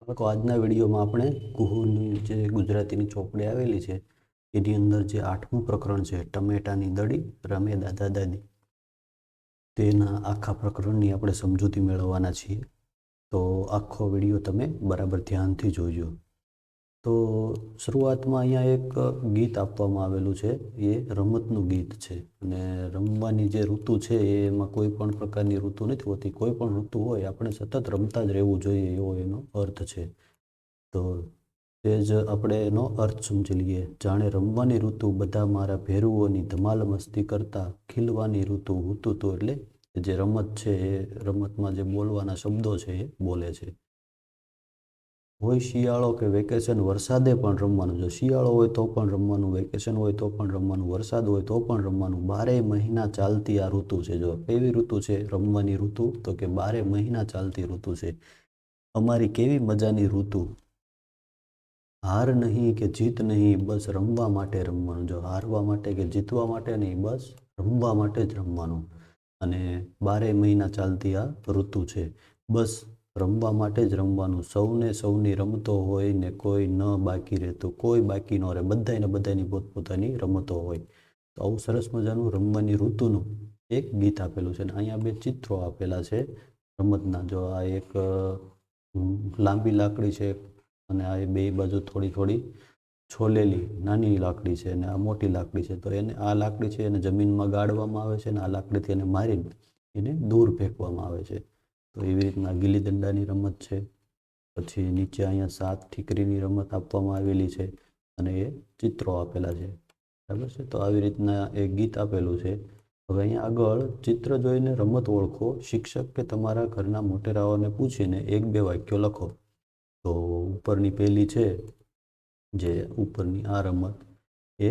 તો આજના વિડીયોમાં આપણે કુહુની જે ગુજરાતીની ચોપડી આવેલી છે એની અંદર જે 8મું પ્રકરણ છે ટમેટાની દડી રમે દાદા દાદી, તેના આખા પ્રકરણની આપણે સમજૂતી મેળવવાના છીએ. તો આખો વિડીયો તમે બરાબર ધ્યાનથી જોજો. તો શરૂઆતમાં અહીંયા એક ગીત આપવામાં આવેલું છે. એ રમતનું ગીત છે અને રમવાની જે ઋતુ છે એમાં કોઈ પણ પ્રકારની ઋતુ નથી હોતી. કોઈ પણ ઋતુ હોય આપણે સતત રમતા જ રહેવું જોઈએ એવો એનો અર્થ છે. તો તે જ આપણે એનો અર્થ સમજી લઈએ. જાણે રમવાની ઋતુ બધા મારા ભેરુઓની ધમાલ મસ્તી કરતા, ખીલવાની ઋતુ હુતુતુ, એટલે જે રમત છે એ રમતમાં જે બોલવાના શબ્દો છે એ બોલે છે. હોય શિયાળો કે વેકેશન, વરસાદે પણ રમવાનું. જો શિયાળો હોય તો પણ રમવાનું, વેકેશન હોય તો પણ રમવાનું, વરસાદ હોય તો પણ રમવાનું. 12 મહિના ચાલતી આ ઋતુ છે. જો કેવી ઋતુ છે રમવાની ઋતુ? તો કે 12 મહિના ચાલતી ઋતુ છે. અમારી કેવી મજાની ઋતુ. હાર નહીં કે જીત નહીં, બસ રમવા માટે રમવાનું. જો હારવા માટે કે જીતવા માટે નહીં, બસ રમવા માટે જ રમવાનું. અને 12 મહિના ચાલતી આ ઋતુ છે. બસ રમવા માટે જ રમવાનું. સૌને સૌની રમતો હોય ને કોઈ ન બાકી રહેતું. કોઈ બાકી ન રહે. બધાની પોતપોતાની રમતો હોય. તો આવું સરસ મજાનું રમવાની ઋતુનું એક ગીત આપેલું છે. અને અહીંયા બે ચિત્રો આપેલા છે રમતના. જો આ એક લાંબી લાકડી છે અને આ બે બાજુ થોડી થોડી છોલેલી નાની લાકડી છે અને આ મોટી લાકડી છે. તો એને આ લાકડી છે એને જમીનમાં ગાળવામાં આવે છે અને આ લાકડીથી એને મારીને એને દૂર ફેંકવામાં આવે છે. તો એવી રીતના ગિલ્લી દંડાની રમત છે. પછી નીચે અહીંયા 7 ઠીકરીની રમત આપવામાં આવેલી છે અને એ ચિત્રો આપેલા છે. બરાબર છે. તો આવી રીતના એક ગીત આપેલું છે. હવે અહીંયા આગળ ચિત્ર જોઈને રમત ઓળખો. શિક્ષક કે તમારા ઘરના મોટેરાઓને પૂછીને 1-2 વાક્યો લખો. તો ઉપરની પહેલી છે, જે ઉપરની આ રમત એ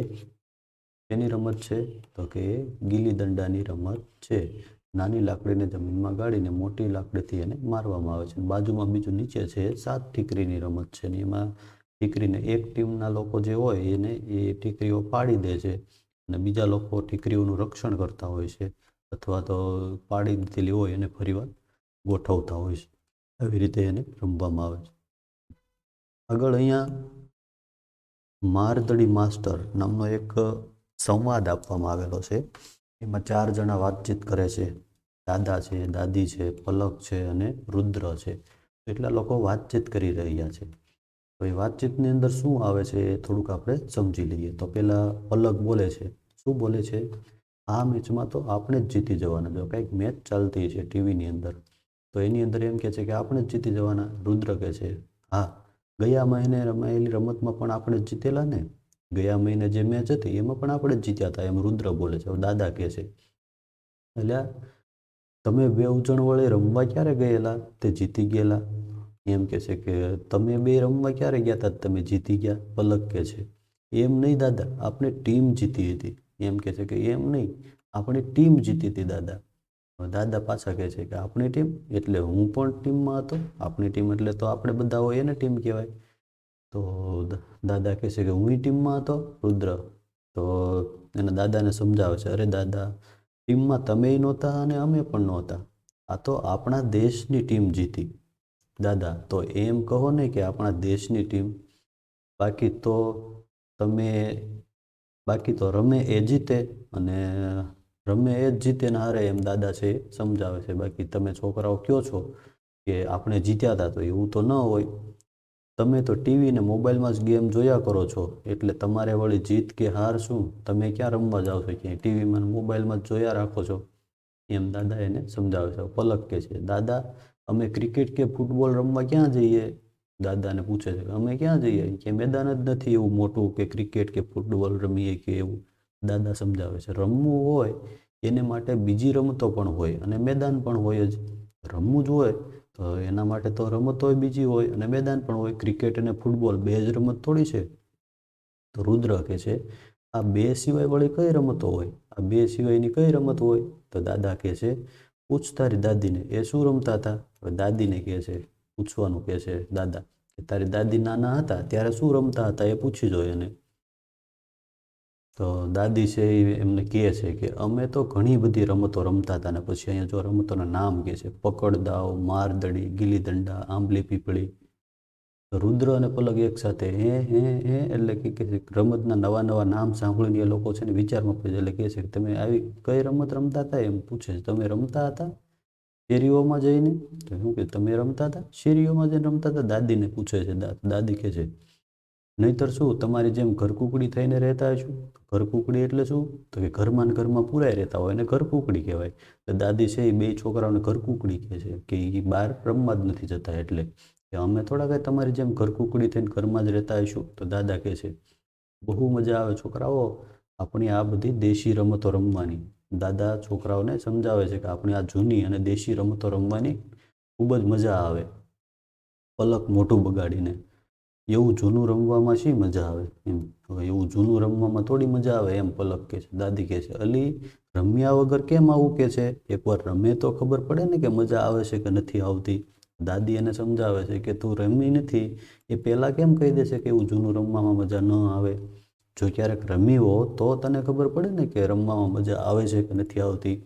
એની રમત છે. તો કે એ ગિલ્લી દંડાની રમત છે. નાની લાકડીને જમીનમાં ગાળીને મોટી લાકડીથી એને મારવામાં આવે છે. બાજુમાં બીજું નીચે છે 7 ઠીકરીની રમત છે. ને એમાં ઠીકરીને એક ટીમના લોકો જે હોય એને એ ઠીકરીઓ પાડી દે છે અને બીજા લોકો ઠીકરીઓનું રક્ષણ કરતા હોય છે, અથવા તો પાડી દીધેલી હોય એને ફરીવાર ગોઠવતા હોય છે. આવી રીતે એને રમવામાં આવે છે. આગળ અહીંયા મારદડી માસ્ટર નામનો એક સંવાદ આપવામાં આવેલો છે. એમાં 4 જણા વાતચીત કરે છે. દાદા છે, દાદી છે, પલક છે અને રુદ્ર છે. એટલા લોકો વાતચીત કરી રહ્યા છે. તો એ વાતચીતની અંદર શું આવે છે એ થોડુંક આપણે સમજી લઈએ. તો પહેલાં પલક બોલે છે. શું બોલે છે? આ મેચમાં તો આપણે જ જીતી જવાના. જો કંઈક મેચ ચાલતી છે ટીવીની અંદર, તો એની અંદર એમ કહે છે કે આપણે જ જીતી જવાના. રુદ્ર કહે છે હા, ગયા મહિને રમાયેલી રમતમાં પણ આપણે જ જીતેલા ને. ગયા મહિને જે મેચ હતી એમાં પણ આપણે જ જીત્યા હતા, એમ રુદ્ર બોલે છે. દાદા કહે છે એટલે તમે 2 ઉજણ વડે રમવા ક્યારે ગયેલા? તે જીતી ગયેલા. એમ કહે છે કે તમે 2 રમવા ક્યારે ગયા હતા? તમે જીતી ગયા. પલક કહે છે એમ નહીં દાદા, આપણે ટીમ જીતી હતી. એમ કહે છે કે એમ નહીં, આપણી ટીમ જીતી હતી દાદા. દાદા પાછા કહે છે કે આપણી ટીમ એટલે હું પણ ટીમમાં હતો. આપણી ટીમ એટલે તો આપણે બધા હોય એને ટીમ કહેવાય. તો દાદા કહે છે કે હું ટીમમાં હતો. રુદ્ર તો એના દાદાને સમજાવે છે, અરે દાદા, ટીમમાં તમે નહોતા અને અમે પણ નહોતા. આ તો આપણા દેશની ટીમ જીતી. દાદા તો એમ કહો ને કે આપણા દેશની ટીમ, બાકી તો તમે બાકી તો રમે એ જીતે અને રમે એ જ જીતે ને હારે, એમ દાદા છે એ સમજાવે છે. બાકી તમે છોકરાઓ કહો છો કે આપણે જીત્યા હતા, તો એવું તો ન હોય. તમે તો ટીવી ને મોબાઈલમાં જ ગેમ જોયા કરો છો, એટલે તમારે વળી જીત કે હાર શું? તમે ક્યાં રમવા જાઓ છો? ક્યાંય ટીવીમાં ને મોબાઈલમાં જ જોયા રાખો છો. એમ દાદા એને સમજાવે છે. પલક કહે છે દાદા, અમે ક્રિકેટ કે ફૂટબોલ રમવા ક્યાં જઈએ? દાદાને પૂછે છે અમે ક્યાં જઈએ? કે મેદાન જ નથી એવું મોટું કે ક્રિકેટ કે ફૂટબોલ રમીએ કે એવું. દાદા સમજાવે છે રમવું હોય એને માટે બીજી રમતો પણ હોય અને મેદાન પણ હોય જ. રમવું જ હોય તો એના માટે તો રમતોય બીજી હોય અને મેદાન પણ હોય. ક્રિકેટ અને ફૂટબોલ 2 જ રમત થોડી છે. તો રુદ્ર કહે છે આ 2 સિવાય વળી કઈ રમતો હોય? આ 2 સિવાયની કઈ રમત હોય? તો દાદા કહે છે પૂછ તારી દાદીને, એ શું રમતા હતા? દાદીને કહે છે, પૂછવાનું કહે છે દાદા કે તારી દાદી નાના હતા ત્યારે શું રમતા હતા એ પૂછી જો એને. તો દાદી છે એ એમને કહે છે કે અમે તો ઘણી બધી રમતો રમતા હતા. ને પછી અહીંયા જો રમતોના નામ કહે છે, પકડ દાવ, મારદડી, ગિલ્લી દંડા, આંબલી પીપળી, તો રુદ્ર અને પલક એક સાથે હે એટલે કે છે રમતના નવા નવા નામ સાંભળીને એ લોકો છે ને વિચારમાં પડે છે. એટલે કહે છે કે તમે આવી કઈ રમત રમતા હતા એમ પૂછે છે. તમે રમતા હતા શેરીઓમાં જઈને? તો શું કે તમે રમતા હતા શેરીઓમાં જઈને રમતા હતા? દાદીને પૂછે છે. દાદી કહે છે નહીંતર શું તમારી જેમ ઘરકુકડી થઈને રહેતા હશું? ઘરકુકડી એટલે શું? તો કે ઘરમાં ને ઘરમાં પૂરાઈ રહેતા હોય એને ઘરકુકડી કહેવાય. તો દાદી છે એ બે છોકરાઓને ઘરકુકડી કહે છે કે એ બહાર રમવા જ નથી જતા એટલે કે અમે થોડા કંઈ તમારી જેમ ઘરકુકડી થઈને ઘરમાં જ રહેતા હશું. તો દાદા કહે છે બહુ મજા આવે છોકરાઓ આપણી આ બધી દેશી રમતો રમવાની. દાદા છોકરાઓને સમજાવે છે કે આપણી આ જૂની અને દેશી રમતો રમવાની ખૂબ જ મજા આવે. પલક મોઢું બગાડીને એવું જૂનું રમવામાં શી મજા આવે એમ. હવે એવું જૂનું રમવામાં થોડી મજા આવે એમ પલક કહે છે. દાદી કહે છે અલી રમ્યા વગર કેમ આવું કહે છે? એકવાર રમે તો ખબર પડે ને કે મજા આવે છે કે નથી આવતી. દાદી એને સમજાવે છે કે તું રમી નથી એ પહેલાં કેમ કહી દેશે કે એવું જૂનું રમવામાં મજા ન આવે? જો ક્યારેક રમી હો તો તને ખબર પડે ને કે રમવામાં મજા આવે છે કે નથી આવતી.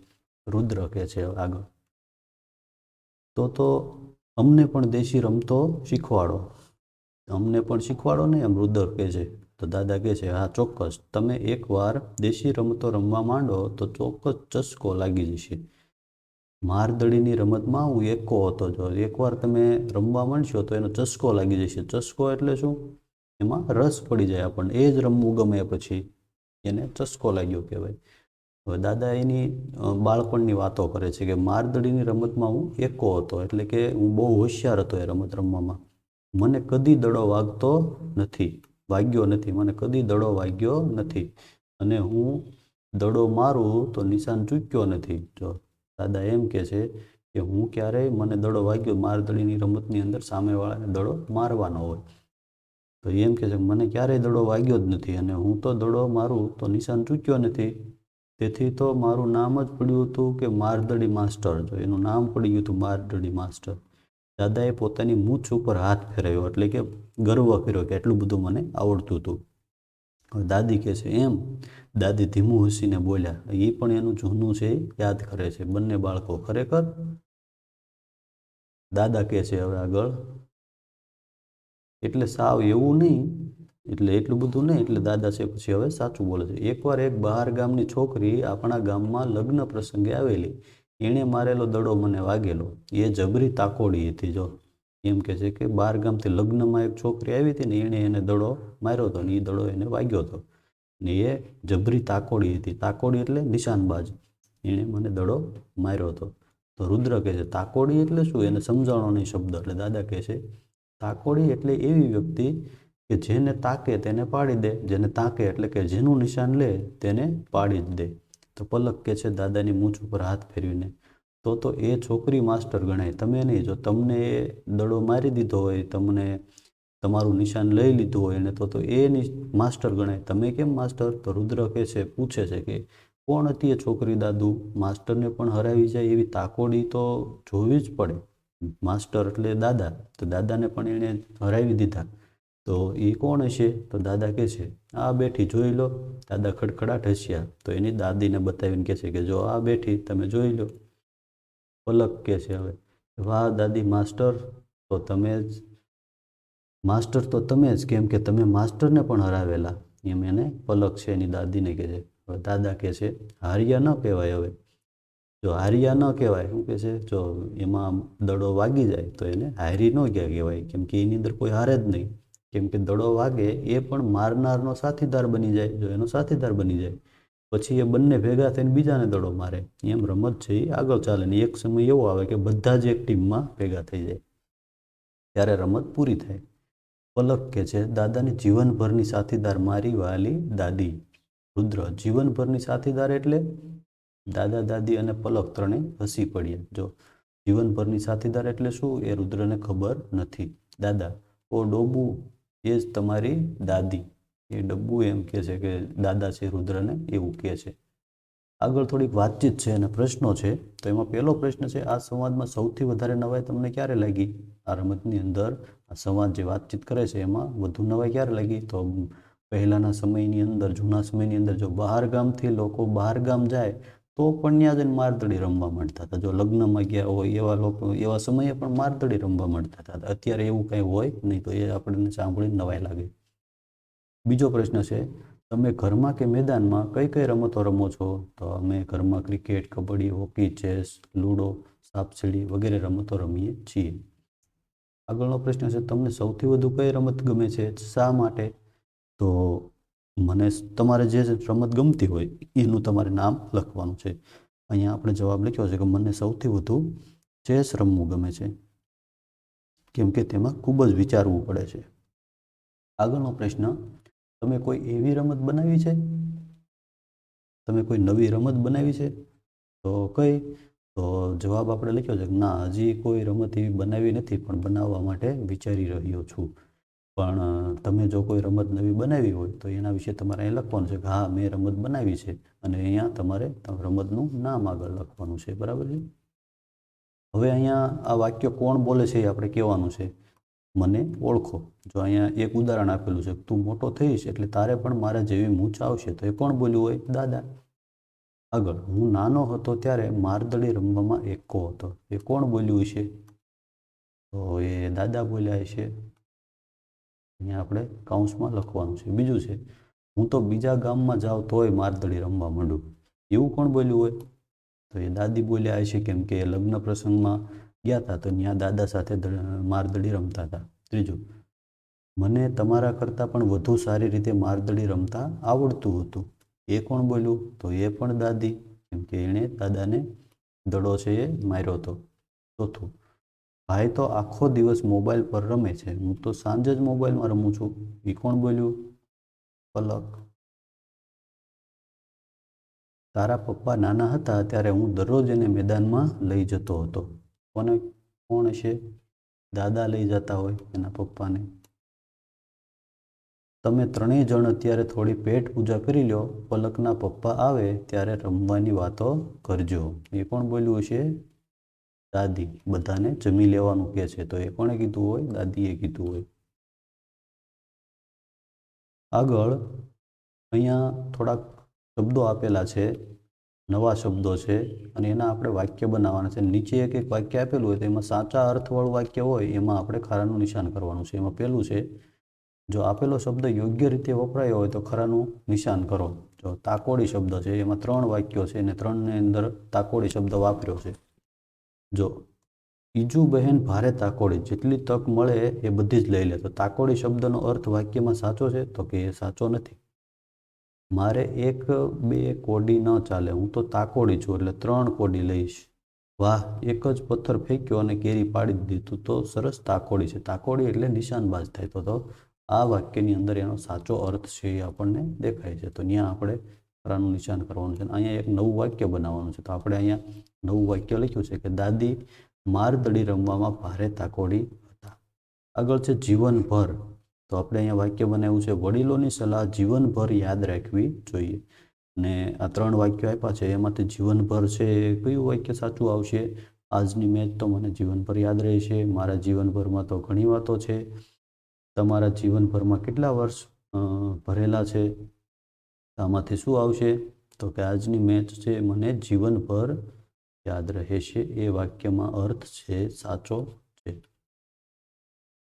રુદ્ર કહે છે આગળ તો અમને પણ દેશી રમતો શીખવાડો. અમને પણ શીખવાડો ને એમ રુદ્ર કહે છે. તો દાદા કહે છે હા ચોક્કસ. તમે એકવાર દેશી રમતો રમવા માંડો તો ચોક્કસ ચસ્કો લાગી જશે. મારદડીની રમતમાં હું એકો હતો. જો એકવાર તમે રમવા માંડશો તો એનો ચસ્કો લાગી જશે. ચસ્કો એટલે શું? એમાં રસ પડી જાય આપણને એ જ રમવું ગમે પછી એને ચસ્કો લાગ્યો કહેવાય. હવે દાદા એની બાળપણની વાતો કરે છે કે મારદડીની રમતમાં હું એકો હતો એટલે કે હું બહુ હોશિયાર હતો એ રમત રમવામાં. મને કદી દડો વાગ્યો નથી. મને કદી દડો વાગ્યો નથી અને હું દડો મારું તો નિશાન ચૂક્યો નથી. જો દાદા એમ કહે છે કે હું ક્યારેય મને દડો વાગ્યો મારદડીની રમતની અંદર સામેવાળાને દડો મારવાનો હોય તો એમ કહે છે મને ક્યારેય દડો વાગ્યો જ નથી અને હું તો દડો મારું તો નિશાન ચૂક્યો નથી. તેથી તો મારું નામ જ પડ્યું હતું કે મારદડી માસ્ટર. જો એનું નામ પડી ગયું હતું મારદડી માસ્ટર. દાદાએ પોતાની મૂછ ઉપર હાથ ફેરવ્યો એટલે કે ગર્વ કર્યો કે એટલું બધું મને આવડતું હતું. દાદી કહે છે એમ? દાદી ધીમું હસીને બોલ્યા. એ પણ એનું જૂનું છે યાદ કરે છે બંને બાળકો ખરેખર. દાદા કહે છે હવે આગળ એટલે સાવ એવું નહીં એટલે એટલું બધું નહીં એટલે દાદા છે પછી હવે સાચું બોલે છે. એકવાર એક બહાર ગામની છોકરી આપણા ગામમાં લગ્ન પ્રસંગે આવેલી. એણે મારેલો દડો મને વાગેલો. એ જબરી તાકોડી હતી. જો એમ કહે છે કે બહાર ગામથી લગ્નમાં એક છોકરી આવી હતી ને એણે એને દડો માર્યો હતો ને એ દડો એને વાગ્યો હતો ને એ જબરી તાકોડી હતી. તાકોડી એટલે નિશાનબાજ. એણે મને દડો માર્યો હતો. તો રુદ્ર કહે છે તાકોડી એટલે શું? એને સમજાણો નહીં શબ્દ. એટલે દાદા કહે છે તાકોડી એટલે એવી વ્યક્તિ કે જેને તાકે તેને પાડી દે. જેને તાકે એટલે કે જેનું નિશાન લે તેને પાડી જ દે. તો પલક કહે છે દાદાની મૂછ ઉપર હાથ ફેરવીને તો એ છોકરી માસ્ટર ગણાય તમે નહીં. જો તમને એ દડો મારી દીધો હોય તમને તમારું નિશાન લઈ લીધું હોય ને તો એ માસ્ટર ગણાય. તમે કેમ માસ્ટર? તો રુદ્ર કહે છે પૂછે છે કે કોણ હતી એ છોકરી દાદુ? માસ્ટરને પણ હરાવી જાય એવી તાકોડી તો જોવી જ પડે. માસ્ટર એટલે દાદા. તો દાદાને પણ એણે હરાવી દીધા. તો એ કોણ હશે? તો દાદા કહે છે આ બેઠી જોઈ લો. દાદા ખડખડાટ હસ્યા. તો એની દાદીને બતાવીને કહે છે કે જો આ બેઠી તમે જોઈ લો. પલક કહે છે હવે વાહ દાદી માસ્ટર તો તમે જ કેમ કે તમે માસ્ટરને પણ હરાવેલા. એમ એને પલક છે એની દાદીને કહે છે. હવે દાદા કહે છે હાર્યા ન કહેવાય. હવે જો હાર્યા ન કહેવાય શું કહે છે? જો એમાં દડો વાગી જાય તો એને હારી ન કહેવાય કેમ કે એની અંદર કોઈ હારે જ નહીં. કેમ કે દડો વાગે એ પણ મારનારનો સાથીદાર બની જાય. જો એનો સાથીદાર બની જાય પછી એ બંને ભેગા થઈને બીજાને દડો મારે. એમ રમત છે એ આગળ ચાલે ને એક સમય એવો આવે કે બધા જ એક ટીમમાં ભેગા થઈ જાય ત્યારે રમત પૂરી થાય. પલક કહે છે દાદાની જીવનભરની સાથીદાર મારી વાલી દાદી. રુદ્ર જીવનભરની સાથીદાર એટલે? દાદા દાદી અને પલક ત્રણેય હસી પડ્યા. જો જીવનભરની સાથીદાર એટલે શું એ રુદ્રને ખબર નથી. દાદા ઓ ડોબુ એ જ તમારી દાદી. એ ડબ્બુ એમ કહે છે કે દાદા છે રુદ્રને એવું કહે છે. આગળ થોડીક વાતચીત છે અને પ્રશ્નો છે. તો એમાં પહેલો પ્રશ્ન છે આ સંવાદમાં સૌથી વધારે નવાઈ તમને ક્યારે લાગી? આ રમતની અંદર આ સંવાદ જે વાતચીત કરે છે એમાં વધુ નવાઈ ક્યારે લાગી? તો પહેલાંના સમયની અંદર જૂના સમયની અંદર જો બહાર ગામથી લોકો બહાર ગામ જાય તો પણ ત્યાં જઈને મારદડી રમવા માંડતા હતા. જો લગ્નમાં ગયા હોય એવા લોકો એવા સમયે પણ મારદડી રમવા માંડતા હતા. અત્યારે એવું કંઈ હોય નહીં, તો એ આપણને સાંભળીને નવાઈ લાગે. બીજો પ્રશ્ન છે, તમે ઘરમાં કે મેદાનમાં કઈ કઈ રમતો રમો છો? તો અમે ઘરમાં cricket, kabaddi, hockey, chess, ludo, સાપસીડી વગેરે રમતો રમીએ છીએ. આગળનો પ્રશ્ન છે, તમને સૌથી વધુ કઈ રમત ગમે છે? શા માટે? તો મને તમારે જે રમત ગમતી હોય એનું તમારે નામ લખવાનું છે. અહીંયા આપણે જવાબ લખ્યો છે કે મને સૌથી વધુ ચેસ રમવું ગમે છે, કેમ કે તેમાં ખૂબ જ વિચારવું પડે છે. આગળનો પ્રશ્ન, તમે કોઈ એવી રમત બનાવી છે? તમે કોઈ નવી રમત બનાવી છે? તો કઈ? તો જવાબ આપણે લખ્યો છે કે ના, હજી કોઈ રમત એવી બનાવી નથી, પણ બનાવવા માટે વિચારી રહ્યો છું. પણ તમે જો કોઈ રમત નવી બનાવી હોય તો એના વિશે તમારે અહીં લખવાનું છે કે હા, મેં રમત બનાવી છે, અને અહીંયા તમારે રમતનું નામ આગળ લખવાનું છે. બરાબર છે? હવે અહીંયા આ વાક્ય કોણ બોલે છે એ આપણે કહેવાનું છે. મને ઓળખો. જો અહીંયા એક ઉદાહરણ આપેલું છે, તું મોટો થઈશ એટલે તારે પણ મારા જેવી મૂંછ આવશે. તો એ કોણ બોલ્યું હોય? દાદા. આગળ, હું નાનો હતો ત્યારે મારદડી રમવામાં એકો હતો. એ કોણ બોલ્યું હશે? તો એ દાદા બોલ્યા હશે. અહીંયા આપણે કૌંસમાં લખવાનું છે. બીજું છે, હું તો બીજા ગામમાં જાઉં તોય મારદડી રમવા માંડું. એવું કોણ બોલ્યું હોય? તો એ દાદી બોલ્યા હશે, કેમ કે લગ્ન પ્રસંગમાં ગયા હતા તો ત્યાં દાદા સાથે મારદડી રમતા હતા. ત્રીજું, મને તમારા કરતાં પણ વધુ સારી રીતે મારદડી રમતા આવડતું હતું. એ કોણ બોલ્યું? તો એ પણ દાદી, કેમ કે એણે દાદાને દડો છે એ માર્યો હતો. ચોથું, ભાઈ તો આખો દિવસ મોબાઈલ પર રમે છે, હું તો સાંજે જ મોબાઈલમાં રમું છું. એ કોણ બોલ્યું? પલક. તારા પપ્પા નાના હતા ત્યારે હું દરરોજ એને મેદાનમાં લઈ જતો હતો. કોણ હશે? દાદા લઈ જતા હોય એના પપ્પાને. તમે ત્રણેય જણ અત્યારે થોડી પેટ પૂજા કરી લો, પલકના પપ્પા આવે ત્યારે રમવાની વાતો કરજો. એ કોણ બોલ્યું હશે? દાદી. બધાને જમી લેવાનું કહે છે, તો એ કોણે કીધું હોય? દાદીએ કીધું હોય. આગળ અહીંયા થોડાક શબ્દો આપેલા છે, નવા શબ્દો છે, અને એના આપણે વાક્ય બનાવવાના છે. નીચે એક એક વાક્ય આપેલું હોય તો એમાં સાચા અર્થવાળું વાક્ય હોય એમાં આપણે ખરાનું નિશાન કરવાનું છે. એમાં પહેલું છે, જો આપેલો શબ્દ યોગ્ય રીતે વપરાયો હોય તો ખરાનું નિશાન કરો. જો તાકોડી શબ્દ છે, એમાં 3 વાક્યો છે અને 3ની અંદર તાકોડી શબ્દ વાપર્યો છે. જો ઈજુ બહેન ભારે તાકોડી, જેટલી તક મળે એ બધી જ લઈ લે. તો તાકોડી શબ્દનો અર્થ વાક્યમાં સાચો છે? તો કે એ સાચો નથી. મારે 1-2 કોડી ન ચાલે, હું તો તાકોડી છું એટલે 3 કોડી લઈશ. વાહ, એક જ પથ્થર ફેંક્યો અને કેરી પાડી દીધું તો સરસ તાકોડી છે. તાકોડી એટલે નિશાનબાજ થાય. તો આ વાક્યની અંદર એનો સાચો અર્થ છે એ આપણને દેખાય છે. તો ત્યાં આપણે ખરાનું નિશાન કરવાનું છે. અહીંયા એક નવું વાક્ય બનાવવાનું છે. તો આપણે અહીંયા નવું વાક્ય લખ્યું છે કે દાદી મારદડી રમવામાં ભારે તાકોડી હતા. આગળ છે જીવનભર. તો આપણે અહીંયા વાક્ય બનાવ્યું છે, વડીલોની સલાહ જીવનભર યાદ રાખવી જોઈએ. અને આ 3 વાક્યો આપ્યા છે એમાંથી જીવનભર છે એ કયું વાક્ય સાચું આવશે? આજની મેચ તો મને જીવનભર યાદ રહેશે. મારા જીવનભરમાં તો ઘણી વાતો છે. તમારા જીવનભરમાં કેટલા વર્ષ ભરેલા છે? આમાંથી શું આવશે? તો કે આજની મેચ છે મને જીવનભર યાદ રહેશે. એ વાક્યમાં અર્થ છે સાચો છે.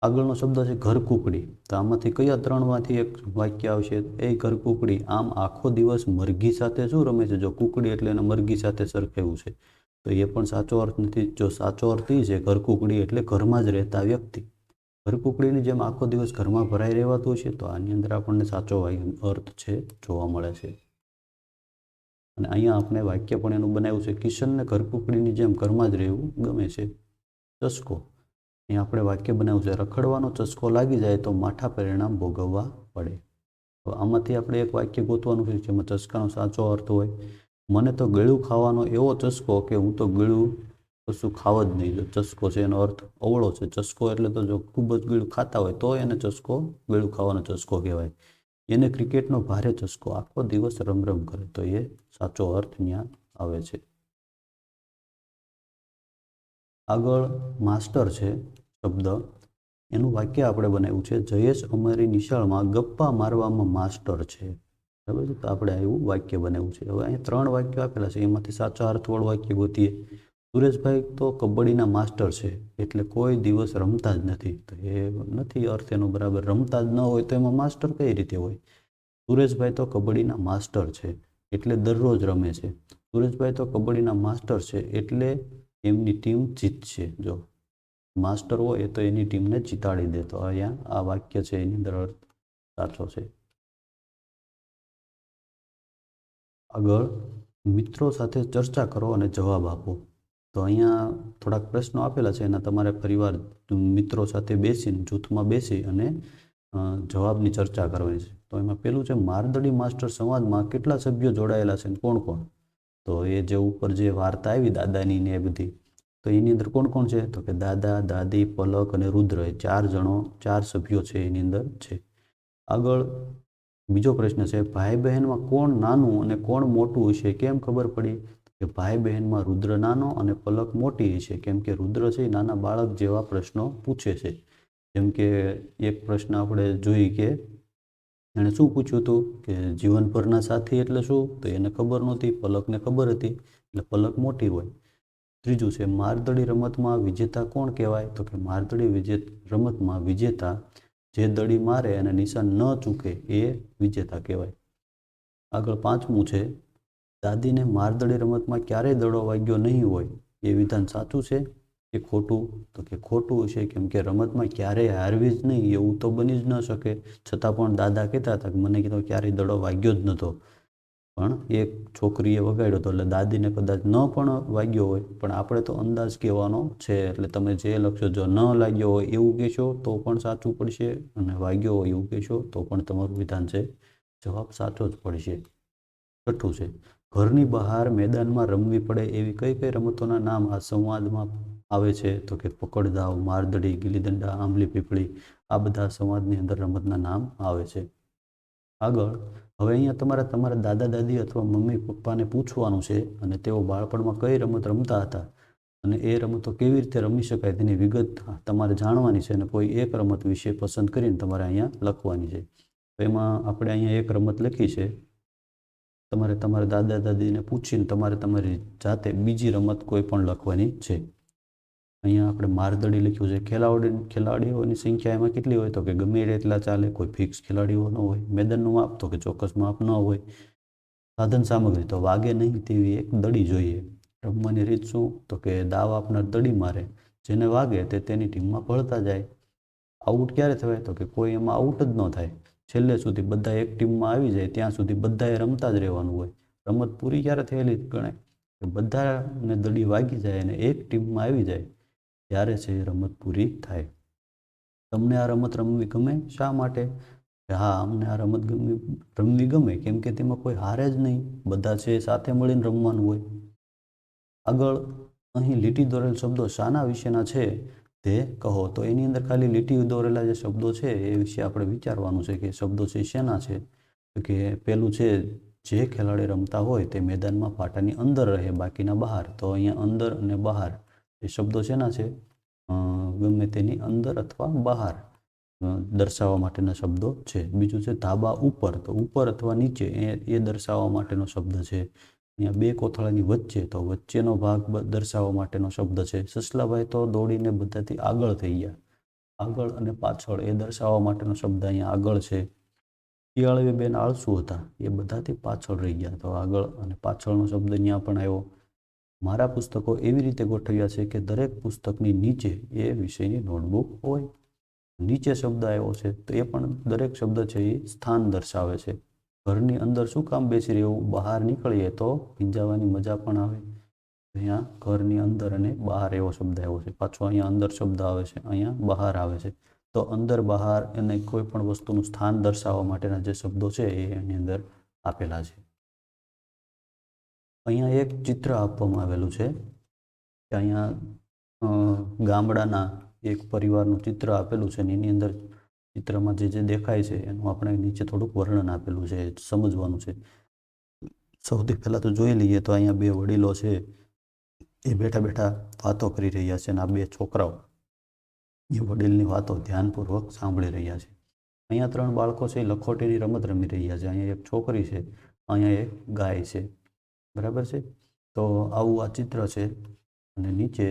આગળનો શબ્દ છે ઘરકુકડી. તો આમાંથી કયા 3માંથી એક વાક્ય આવશે? એ ઘરકુકડી આમ આખો દિવસ મરઘી સાથે શું રમે છે? જો કુકડી એટલે એને મરઘી સાથે સરખાવ્યું છે, તો એ પણ સાચો અર્થ નથી. જો સાચો અર્થ એ છે ઘરકુકડી એટલે ઘરમાં જ રહેતા વ્યક્તિ. ઘરકુકડીની જેમ આખો દિવસ ઘરમાં ભરાઈ રહેવાતું છે, તો આની અંદર આપણને સાચો અર્થ છે જોવા મળે છે. અને અહીંયા આપણે વાક્ય પણ એનું બનાવ્યું છે, કિશનને ઘરકુકડીની જેમ ઘરમાં જ રહેવું ગમે છે. ચસ્કો. અહીંયા આપણે વાક્ય બનાવ્યું છે, રખડવાનો ચસ્કો લાગી જાય તો માઠા પરિણામ ભોગવવા પડે. તો આમાંથી આપણે એક વાક્ય ગોતવાનું છે જેમાં ચસ્કાનો સાચો અર્થ હોય. મને તો ગળ્યું ખાવાનો એવો ચસ્કો કે હું તો ગળ્યું કશું ખાવ જ નહીં. જો ચસ્કો છે એનો અર્થ અવળો છે. ચસ્કો એટલે તો જો ખૂબ જ ગળ્યું ખાતા હોય તો એને ચસ્કો, ગળ્યું ખાવાનો ચસ્કો કહેવાય. એને ક્રિકેટનો ભારે ચસ્કો, આખો દિવસ રમ કરે. તો એ સાચો અર્થ ત્યાં આવે છે. આગળ માસ્ટર છે શબ્દ, એનું વાક્ય આપણે બનાવ્યું છે, જયેશ અમારી નિશાળમાં ગપ્પા મારવામાં માસ્ટર છે. બરાબર છે. તો આપણે એવું વાક્ય બનાવ્યું છે. હવે અહીંયા 3 વાક્યો આપેલા છે, એમાંથી સાચા અર્થવાળું વાક્ય ગોતીએ. સુરેશભાઈ તો કબડ્ડીના માસ્ટર છે એટલે કોઈ દિવસ રમતા જ નથી. તો એ નથી અર્થ એનો બરાબર. રમતા જ ન હોય તો એમાં માસ્ટર કઈ રીતે હોય? સુરેશભાઈ તો કબડ્ડીના માસ્ટર છે એટલે દરરોજ રમે છે. સુરેશભાઈ તો કબડ્ડીના માસ્ટર છે એટલે એમની ટીમ જીતશે. જો માસ્ટર હોય તો એની ટીમને જીતાડી દે. તો અહીંયા આ વાક્ય છે એની અંદર અર્થ સાચો છે. આગળ મિત્રો સાથે ચર્ચા કરો અને જવાબ આપો. તો અહીંયા થોડાક પ્રશ્નો આપેલા છે, એના તમારે પરિવાર મિત્રો સાથે બેસીને જૂથમાં બેસી અને જવાબની ચર્ચા કરવાની છે. તો એમાં પેલું છે, મારદડી માસ્ટર સંવાદમાં કેટલા સભ્યો જોડાયેલા છે અને કોણ કોણ? તો એ જે ઉપર જે વાર્તા આવી દાદાની ને એ બધી, તો એની અંદર કોણ કોણ છે? તો કે દાદા, દાદી, પલક અને રુદ્ર, એ 4 સભ્યો છે એની અંદર છે. આગળ બીજો પ્રશ્ન છે, ભાઈ બહેનમાં કોણ નાનું અને કોણ મોટું હશે કેમ ખબર પડી? કે ભાઈ બહેનમાં રુદ્ર નાનો અને પલક મોટી હશે, કેમ કે રુદ્ર છે એ નાના બાળક જેવા પ્રશ્નો પૂછે છે. જેમ કે એક પ્રશ્ન આપણે જોઈ કે એણે શું પૂછ્યું હતું કે જીવનભરના સાથી એટલે શું? તો એને ખબર નહોતી, પલકને ખબર હતી એટલે પલક મોટી હોય. ત્રીજું છે, મારદડી રમતમાં વિજેતા કોણ કહેવાય? તો કે મારદડી રમતમાં વિજેતા જે દડી મારે અને નિશાન ન ચૂકે એ વિજેતા કહેવાય. આગળ પાંચમું છે, દાદીને મારદડી રમતમાં ક્યારેય દડો વાગ્યો નહીં હોય એ વિધાન સાચું છે કે ખોટું? તો કે ખોટું છે, કેમ કે રમતમાં ક્યારેય હારવી જ નહીં એવું તો બની જ ન શકે. છતાં પણ દાદા કહેતા હતા કે મને કીધું ક્યારેય દડો વાગ્યો જ નહોતો, પણ એક છોકરીએ વગાડ્યો હતો એટલે દાદીને કદાચ ન પણ વાગ્યો હોય, પણ આપણે તો અંદાજ કહેવાનો છે. એટલે તમે જે લખશો, જો ન લાગ્યો હોય એવું કહેશો તો પણ સાચું પડશે, અને વાગ્યો હોય એવું કહેશો તો પણ તમારું વિધાન છે જવાબ સાચો જ પડશે. છઠ્ઠું છે, ઘરની બહાર મેદાનમાં રમવી પડે એવી કઈ કઈ રમતોના નામ આ સંવાદમાં આવે છે? તો કે પકડદાવ, મારદડી, ગિલ્લીદંડા, આંબલી પીપળી, આ બધા સંવાદની અંદર રમતના નામ આવે છે. આગળ હવે અહીંયા તમારા દાદા દાદી અથવા મમ્મી પપ્પાને પૂછવાનું છે અને તેઓ બાળપણમાં કઈ રમત રમતા હતા અને એ રમતો કેવી રીતે રમી શકાય તેની વિગત તમારે જાણવાની છે, અને કોઈ એક રમત વિશે પસંદ કરીને તમારે અહીંયા લખવાની છે. તો એમાં આપણે અહીંયા એક રમત લખી છે. તમારે તમારા દાદા દાદીને પૂછીને તમારે તમારી જાતે બીજી રમત કોઈ પણ લખવાની છે. અહીંયા આપણે મારદડી લખ્યું છે. ખેલાડીઓની સંખ્યા એમાં કેટલી હોય? તો કે ગમે એટલા ચાલે, કોઈ ફિક્સ ખેલાડીઓ ન હોય. મેદાનનું માપ? તો કે ચોક્કસ માપ ન હોય. સાધન સામગ્રી? તો વાગે નહીં તેવી એક દડી જોઈએ. રમવાની રીત શું? તો કે દાવ આપનાર દડી મારે, જેને વાગે તે તેની ટીમમાં ભળતા જાય. આઉટ ક્યારે થવાય? તો કે કોઈ એમાં આઉટ જ ન થાય. છેલ્લે સુધી બધા એક ટીમમાં આવી જાય ત્યાં સુધી બધાએ રમતા જ રહેવાનું હોય. રમત પૂરી ક્યારે થયેલી ગણાય? કે બધાને દડી વાગી જાય અને એક ટીમમાં આવી જાય ત્યારે છે રમત પૂરી થાય. તમને આ રમત રમવી ગમે? શા માટે? હા, અમને આ રમત રમવી ગમે કેમ કે તેમાં કોઈ હારે જ નહીં, બધા છે સાથે મળીને રમવાનું હોય. આગળ અહીં લીટી દોરેલ શબ્દો શાના વિશેના છે તે કહો. તો એની અંદર ખાલી લીટી દોરેલા જે શબ્દો છે એ વિશે આપણે વિચારવાનું છે કે શબ્દો છે શેના છે. તો કે પેલું છે, જે ખેલાડી રમતા હોય તે મેદાનમાં પાટાની અંદર રહે, બાકીના બહાર. તો અહીંયા અંદર અને બહાર એ શબ્દો શેના છે? ગમે તેની અંદર અથવા બહાર દર્શાવવા માટેના શબ્દો છે. બીજું છે ધાબા ઉપર, તો ઉપર અથવા નીચે એ દર્શાવવા માટેનો શબ્દ છે. અહીંયા બે કોથળાની વચ્ચે, તો વચ્ચેનો ભાગ દર્શાવવા માટેનો શબ્દ છે. સસલાભાઈ તો દોડીને બધાથી આગળ થઈ ગયા, આગળ અને પાછળ એ દર્શાવવા માટેનો શબ્દ અહીંયા આગળ છે. શિયાળવી બેન આળસુ હતા, એ બધાથી પાછળ રહી ગયા, તો આગળ અને પાછળનો શબ્દ અહીંયા પણ આવ્યો. મારા પુસ્તકો એવી રીતે ગોઠવ્યા છે કે દરેક પુસ્તકની નીચે એ વિષયની નોટબુક હોય. નીચે શબ્દ આવ્યો છે તો એ પણ દરેક શબ્દ છે એ સ્થાન દર્શાવે છે. ઘરની અંદર શું કામ બેસી રહેવું? બહાર નીકળીએ તો ભીંજાવાની મજા પણ આવે. અહીંયા ઘરની અંદર અને બહાર એવો શબ્દ આવ્યો છે. પાછો અહીંયા અંદર શબ્દ આવે છે, અહીંયા બહાર આવે છે. તો અંદર બહાર અને કોઈ પણ વસ્તુનું સ્થાન દર્શાવવા માટેના જે શબ્દો છે એ એની અંદર આપેલા છે. અહીંયા એક ચિત્ર આપવામાં આવેલું છે કે અહીંયા ગામડાના એક પરિવારનું ચિત્ર આપેલું છે અને એની અંદર ચિત્રમાં જે દેખાય છે એનું આપણે નીચે થોડુંક વર્ણન આપેલું છે, સમજવાનું છે. સૌથી પહેલાં તો જોઈ લઈએ તો અહીંયા બે વડીલો છે એ બેઠા બેઠા વાતો કરી રહ્યા છે અને આ બે છોકરાઓ એ વડીલની વાતો ધ્યાનપૂર્વક સાંભળી રહ્યા છે. અહીંયા 3 બાળકો છે એ લખોટીની રમત રમી રહ્યા છે. અહીંયા એક છોકરી છે, અહીંયા એક ગાય છે. બરાબર છે. તો આવું આ ચિત્ર છે. અને નીચે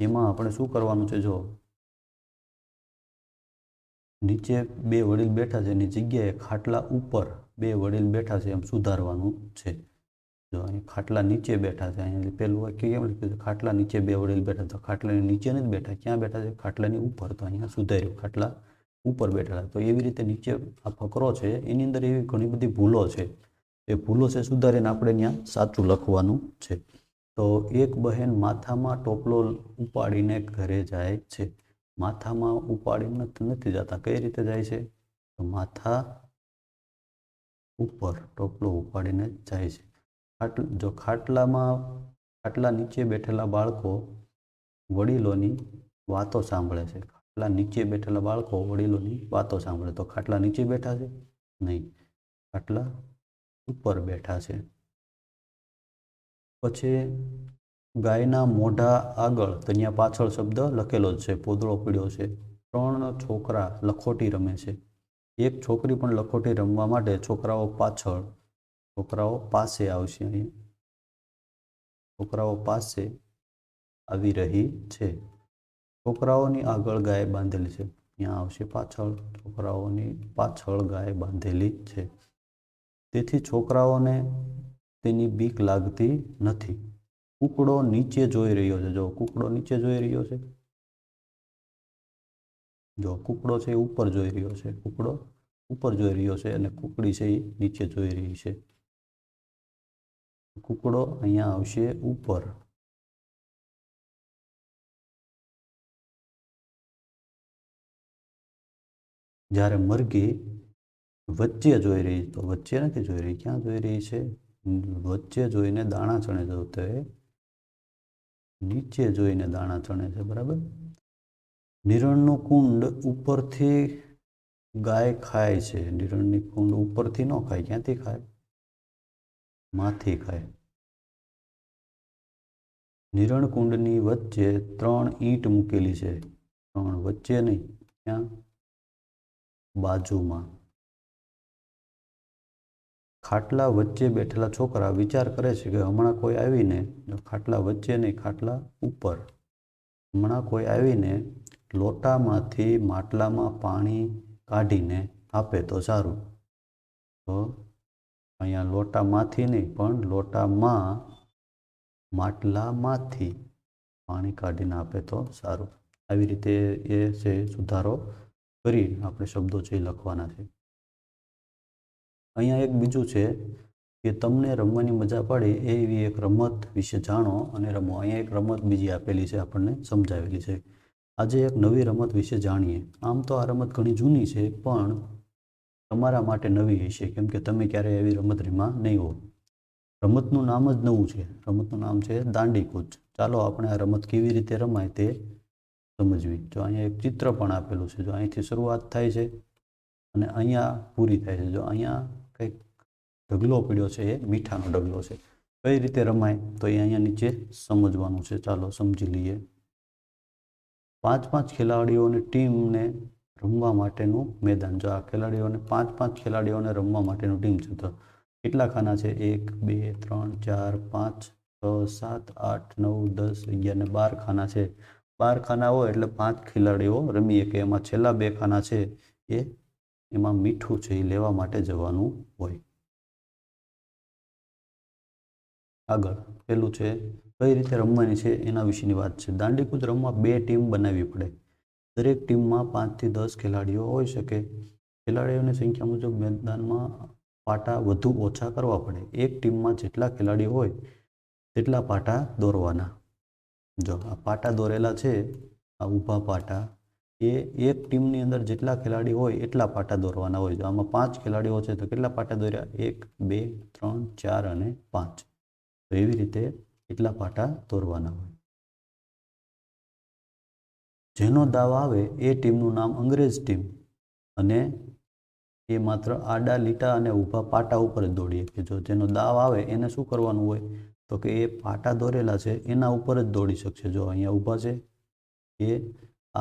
એમાં આપણે શું કરવાનું છે, જો નીચે 2 વડીલ બેઠા છે એની જગ્યાએ ખાટલા ઉપર 2 વડીલ બેઠા છે એમ સુધારવાનું છે. જો અહીં ખાટલા નીચે બેઠા છે, અહીંયા પેલું કેમ લખ્યું છે, ખાટલા નીચે 2 વડીલ બેઠા, તો ખાટલાની નીચે નથી બેઠા, ક્યાં બેઠા છે, ખાટલાની ઉપર. તો અહીંયા સુધાર્યું, ખાટલા ઉપર બેઠેલા. તો એવી રીતે નીચે આ ફકરો છે એની અંદર એવી ઘણી બધી ભૂલો છે. એ ભૂલો છે સુધારીને આપણે ત્યાં સાચું લખવાનું છે. તો એક બહેન માથામાં ટોપલો ઉપાડીને ઘરે જાય છે. માથામાં ઉપાડીને નથી જતા, કઈ રીતે જાય છે, તો માથા ઉપર ટોપલો ઉપાડીને જાય છે. જો ખાટલા નીચે બેઠેલા બાળકો વડીલોની વાતો સાંભળે છે. ખાટલા નીચે બેઠેલા બાળકો વડીલોની વાતો સાંભળે, તો ખાટલા નીચે બેઠા છે નહીં, ખાટલા ઉપર બેઠા છે. પછી ગાયના મોઢા આગળ, તો અહીંયા પાછળ શબ્દ લખેલો જ છે, પોદળો પીળ્યો છે. 3 છોકરા લખોટી રમે છે. એક છોકરી પણ લખોટી રમવા માટે છોકરાઓ પાસે આવશે. અહીં છોકરાઓ પાસે આવી રહી છે. છોકરાઓની આગળ ગાય બાંધેલી છે, ત્યાં આવશે પાછળ. છોકરાઓની પાછળ ગાય બાંધેલી છે. તેથી છોકરાઓને તેની બીક લાગતી નથી. કૂકડો નીચે જોઈ રહ્યો છે. જો કૂકડો નીચે જોઈ રહ્યો છે, જો કૂકડો છે એ ઉપર જોઈ રહ્યો છે, કૂકડો ઉપર જોઈ રહ્યો છે અને કૂકડી છે એ નીચે જોઈ રહી છે. કૂકડો અહીંયા આવશે ઉપર. જ્યારે મરઘી વચ્ચે જોઈ રહી, તો વચ્ચે નથી જોઈ રહી, ક્યાં જોઈ રહી છે, વચ્ચે જોઈને દાણા ચણે છે, તો એ નીચે જોઈને દાણા ચણે છે. બરાબર. નિરણનું કુંડ ઉપરથી ગાય ખાય છે. નિરણની કુંડ ઉપરથી ન ખાય, ક્યાંથી ખાય, માંથી ખાય. નિરણ કુંડની વચ્ચે 3 ઈંટ મૂકેલી છે. 3 વચ્ચે નહીં, ક્યાં, બાજુમાં. ખાટલા વચ્ચે બેઠેલા છોકરા વિચાર કરે છે કે હમણાં કોઈ આવીને, ખાટલા વચ્ચે નહીં, ખાટલા ઉપર, હમણાં કોઈ આવીને લોટામાંથી માટલામાં પાણી કાઢીને આપે તો સારું. તો અહીંયા લોટામાંથી નહીં, પણ લોટામાં માટલામાંથી પાણી કાઢીને આપે તો સારું. આવી રીતે એ છે સુધારો કરી આપણે શબ્દો છે એ લખવાના છે. અહીંયા એક બીજું છે કે તમને રમવાની મજા પડે એવી એક રમત વિશે જાણો અને રમો. અહીંયા એક રમત બીજી આપેલી છે, આપણને સમજાવેલી છે. આજે એક નવી રમત વિશે જાણીએ. આમ તો આ રમત ઘણી જૂની છે, પણ તમારા માટે નવી હશે, કેમ કે તમે ક્યારેય એવી રમત રમ્યા નહીં હો. રમતનું નામ જ નવું છે. રમતનું નામ છે દાંડીકૂચ. ચાલો આપણે આ રમત કેવી રીતે રમાય તે સમજવી. જો અહીંયા એક ચિત્ર પણ આપેલું છે. જો અહીંથી શરૂઆત થાય છે અને અહીંયા પૂરી થાય છે. જો અહીંયા કંઈક ઢગલો પડ્યો છે, એ મીઠાનો ઢગલો છે. કઈ રીતે રમાય તો એ અહીંયા નીચે સમજવાનું છે. ચાલો સમજી લઈએ. 5-5 ખેલાડીઓની ટીમને રમવા માટેનું મેદાન. જો આ ખેલાડીઓને 5-5 ખેલાડીઓને રમવા માટેનું ટીમ છે. તો કેટલા ખાના છે, 1 2 3 4 5 6 7 8 9 10 11 ને 12 ખાના છે. 12 ખાના હોય એટલે 5 ખેલાડીઓ રમી શકે. એમાં છેલ્લા 2 ખાના છે એ એમાં મીઠું છે એ લેવા માટે જવાનું હોય. આગળ પેલું છે કઈ રીતે રમવાની છે એના વિશેની વાત છે. દાંડીકૂચ રમવા 2 ટીમ બનાવવી પડે. દરેક ટીમમાં 5 થી 10 ખેલાડીઓ હોઈ શકે. ખેલાડીઓની સંખ્યા મુજબ મેદાનમાં પાટા વધુ ઓછા કરવા પડે. એક ટીમમાં જેટલા ખેલાડીઓ હોય તેટલા પાટા દોરવાના. જો આ પાટા દોરેલા છે, આ ઊભા પાટા, એ એક ટીમની અંદર જેટલા ખેલાડી હોય એટલા પાટા દોરવાના હોય. જો આમાં 5 ખેલાડીઓ છે તો કેટલા પાટા દોર્યા, 1 2 3 4 અને 5. તો એવી રીતે એટલા પાટા દોરવાના હોય. જેનો દાવ આવે એ ટીમનું નામ અંગ્રેજ ટીમ, અને એ માત્ર આડા લીટા અને ઊભા પાટા ઉપર જ દોડીએ. કે જો જેનો દાવ આવે એને શું કરવાનું હોય તો કે એ પાટા દોરેલા છે એના ઉપર જ દોડી શકશે. જો અહીંયા ઊભા છે, એ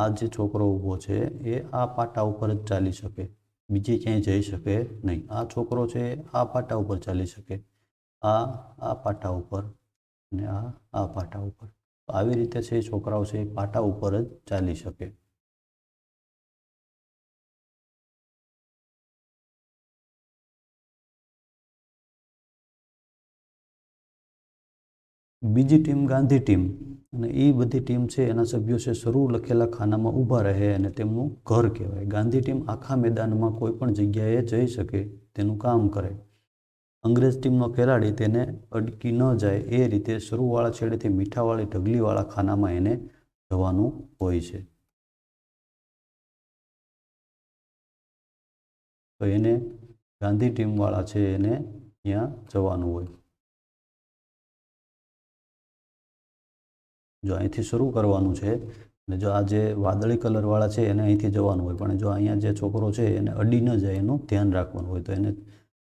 આ જે છોકરો ઊભો છે એ આ પાટા ઉપર જ ચાલી શકે. બીજે ક્યાંય જઈ શકે નહીં. આ છોકરો છે આ પાટા ઉપર ચાલી શકે, આ પાટા ઉપર અને આ પાટા ઉપર. આવી રીતે છે છોકરાઓ છે એ પાટા ઉપર જ ચાલી શકે. બીજી ટીમ ગાંધી ટીમ, અને એ બધી ટીમ છે એના સભ્યો છે શરૂ લખેલા ખાનામાં ઊભા રહે અને તેમનું ઘર કહેવાય. ગાંધી ટીમ આખા મેદાનમાં કોઈ પણ જગ્યાએ જઈ શકે તેનું કામ કરે. અંગ્રેજ ટીમનો ખેલાડી તેને અડકી ન જાય એ રીતે શરૂવાળા છેડેથી મીઠાવાળી ઢગલીવાળા ખાનામાં એને જવાનું હોય છે. તો એને ગાંધી ટીમવાળા છે એને ત્યાં જવાનું હોય. જો અહીંથી શરૂ કરવાનું છે અને જો આ જે વાદળી કલરવાળા છે એને અહીંથી જવાનું હોય, પણ જો અહીંયા જે છોકરો છે એને અડી ન જાય એનું ધ્યાન રાખવાનું હોય. તો એને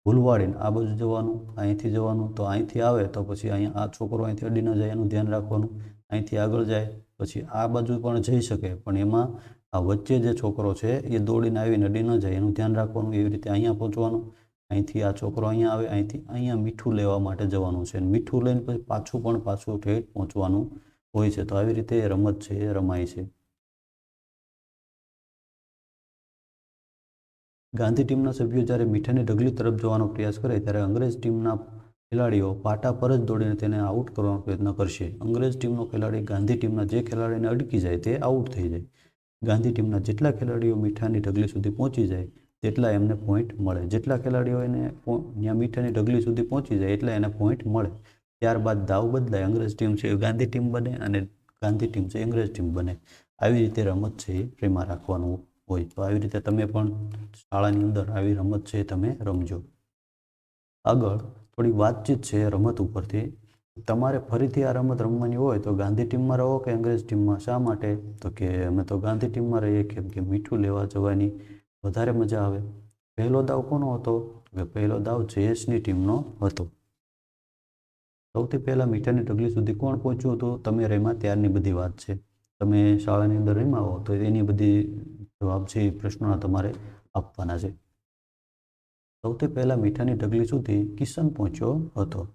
ભૂલવાડીને આ બાજુ જવાનું, અહીંથી જવાનું. તો અહીંથી આવે તો પછી અહીંયા આ છોકરો અહીંથી અડી ન જાય એનું ધ્યાન રાખવાનું. અહીંથી આગળ જાય પછી આ બાજુ પણ જઈ શકે, પણ એમાં આ વચ્ચે જે છોકરો છે એ દોડીને આવીને અડી ન જાય એનું ધ્યાન રાખવાનું. એવી રીતે અહીંયા પહોંચવાનું. અહીંથી આ છોકરો અહીંયા આવે, અહીંથી અહીંયા મીઠું લેવા માટે જવાનું છે. મીઠું લઈને પછી પાછું ઠેઠ પહોંચવાનું હોય છે. તો આવી રીતે એ રમત છે એ રમાય છે. ગાંધી ટીમના સભ્યો જ્યારે મીઠાની ઢગલી તરફ જવાનો પ્રયાસ કરે ત્યારે અંગ્રેજ ટીમના ખેલાડીઓ પાટા પર જ દોડીને તેને આઉટ કરવાનો પ્રયત્ન કરશે. અંગ્રેજ ટીમનો ખેલાડી ગાંધી ટીમના જે ખેલાડીને અડકી જાય તે આઉટ થઈ જાય. ગાંધી ટીમના જેટલા ખેલાડીઓ મીઠાની ઢગલી સુધી પહોંચી જાય તેટલા એમને પોઈન્ટ મળે. જેટલા ખેલાડીઓ એને ત્યાં મીઠાની ઢગલી સુધી પહોંચી જાય એટલા એને પોઈન્ટ મળે. ત્યારબાદ દાવ બદલાય. અંગ્રેજ ટીમ છે એ ગાંધી ટીમ બને અને ગાંધી ટીમ છે અંગ્રેજ ટીમ બને. આવી રીતે રમત છે એ પ્રેમમાં રાખવાનું હોય. તો આવી રીતે તમે પણ શાળાની અંદર આવી રમત છે તમે રમજો. આગળ થોડી વાતચીત છે રમત ઉપરથી. તમારે ફરીથી આ રમત રમવાની હોય તો ગાંધી ટીમમાં રહો કે અંગ્રેજ ટીમમાં. શા માટે? તો કે અમે તો ગાંધી ટીમમાં રહીએ કેમ કે મીઠું લેવા જવાની વધારે મજા આવે. પહેલો દાવ કોનો હતો? કે પહેલો દાવ જયેશની ટીમનો હતો. સૌથી પહેલાં મીઠાની ઢગલી સુધી કોણ પહોંચ્યું હતું? તમે રમ્યા ત્યારની બધી વાત છે. તમે શાળાની અંદર રમ્યા હો તો એની બધી જવાબ છે એ પ્રશ્નોના તમારે આપવાના છે. સૌથી પહેલાં મીઠાની ઢગલી સુધી કિશન પહોંચ્યો હતો.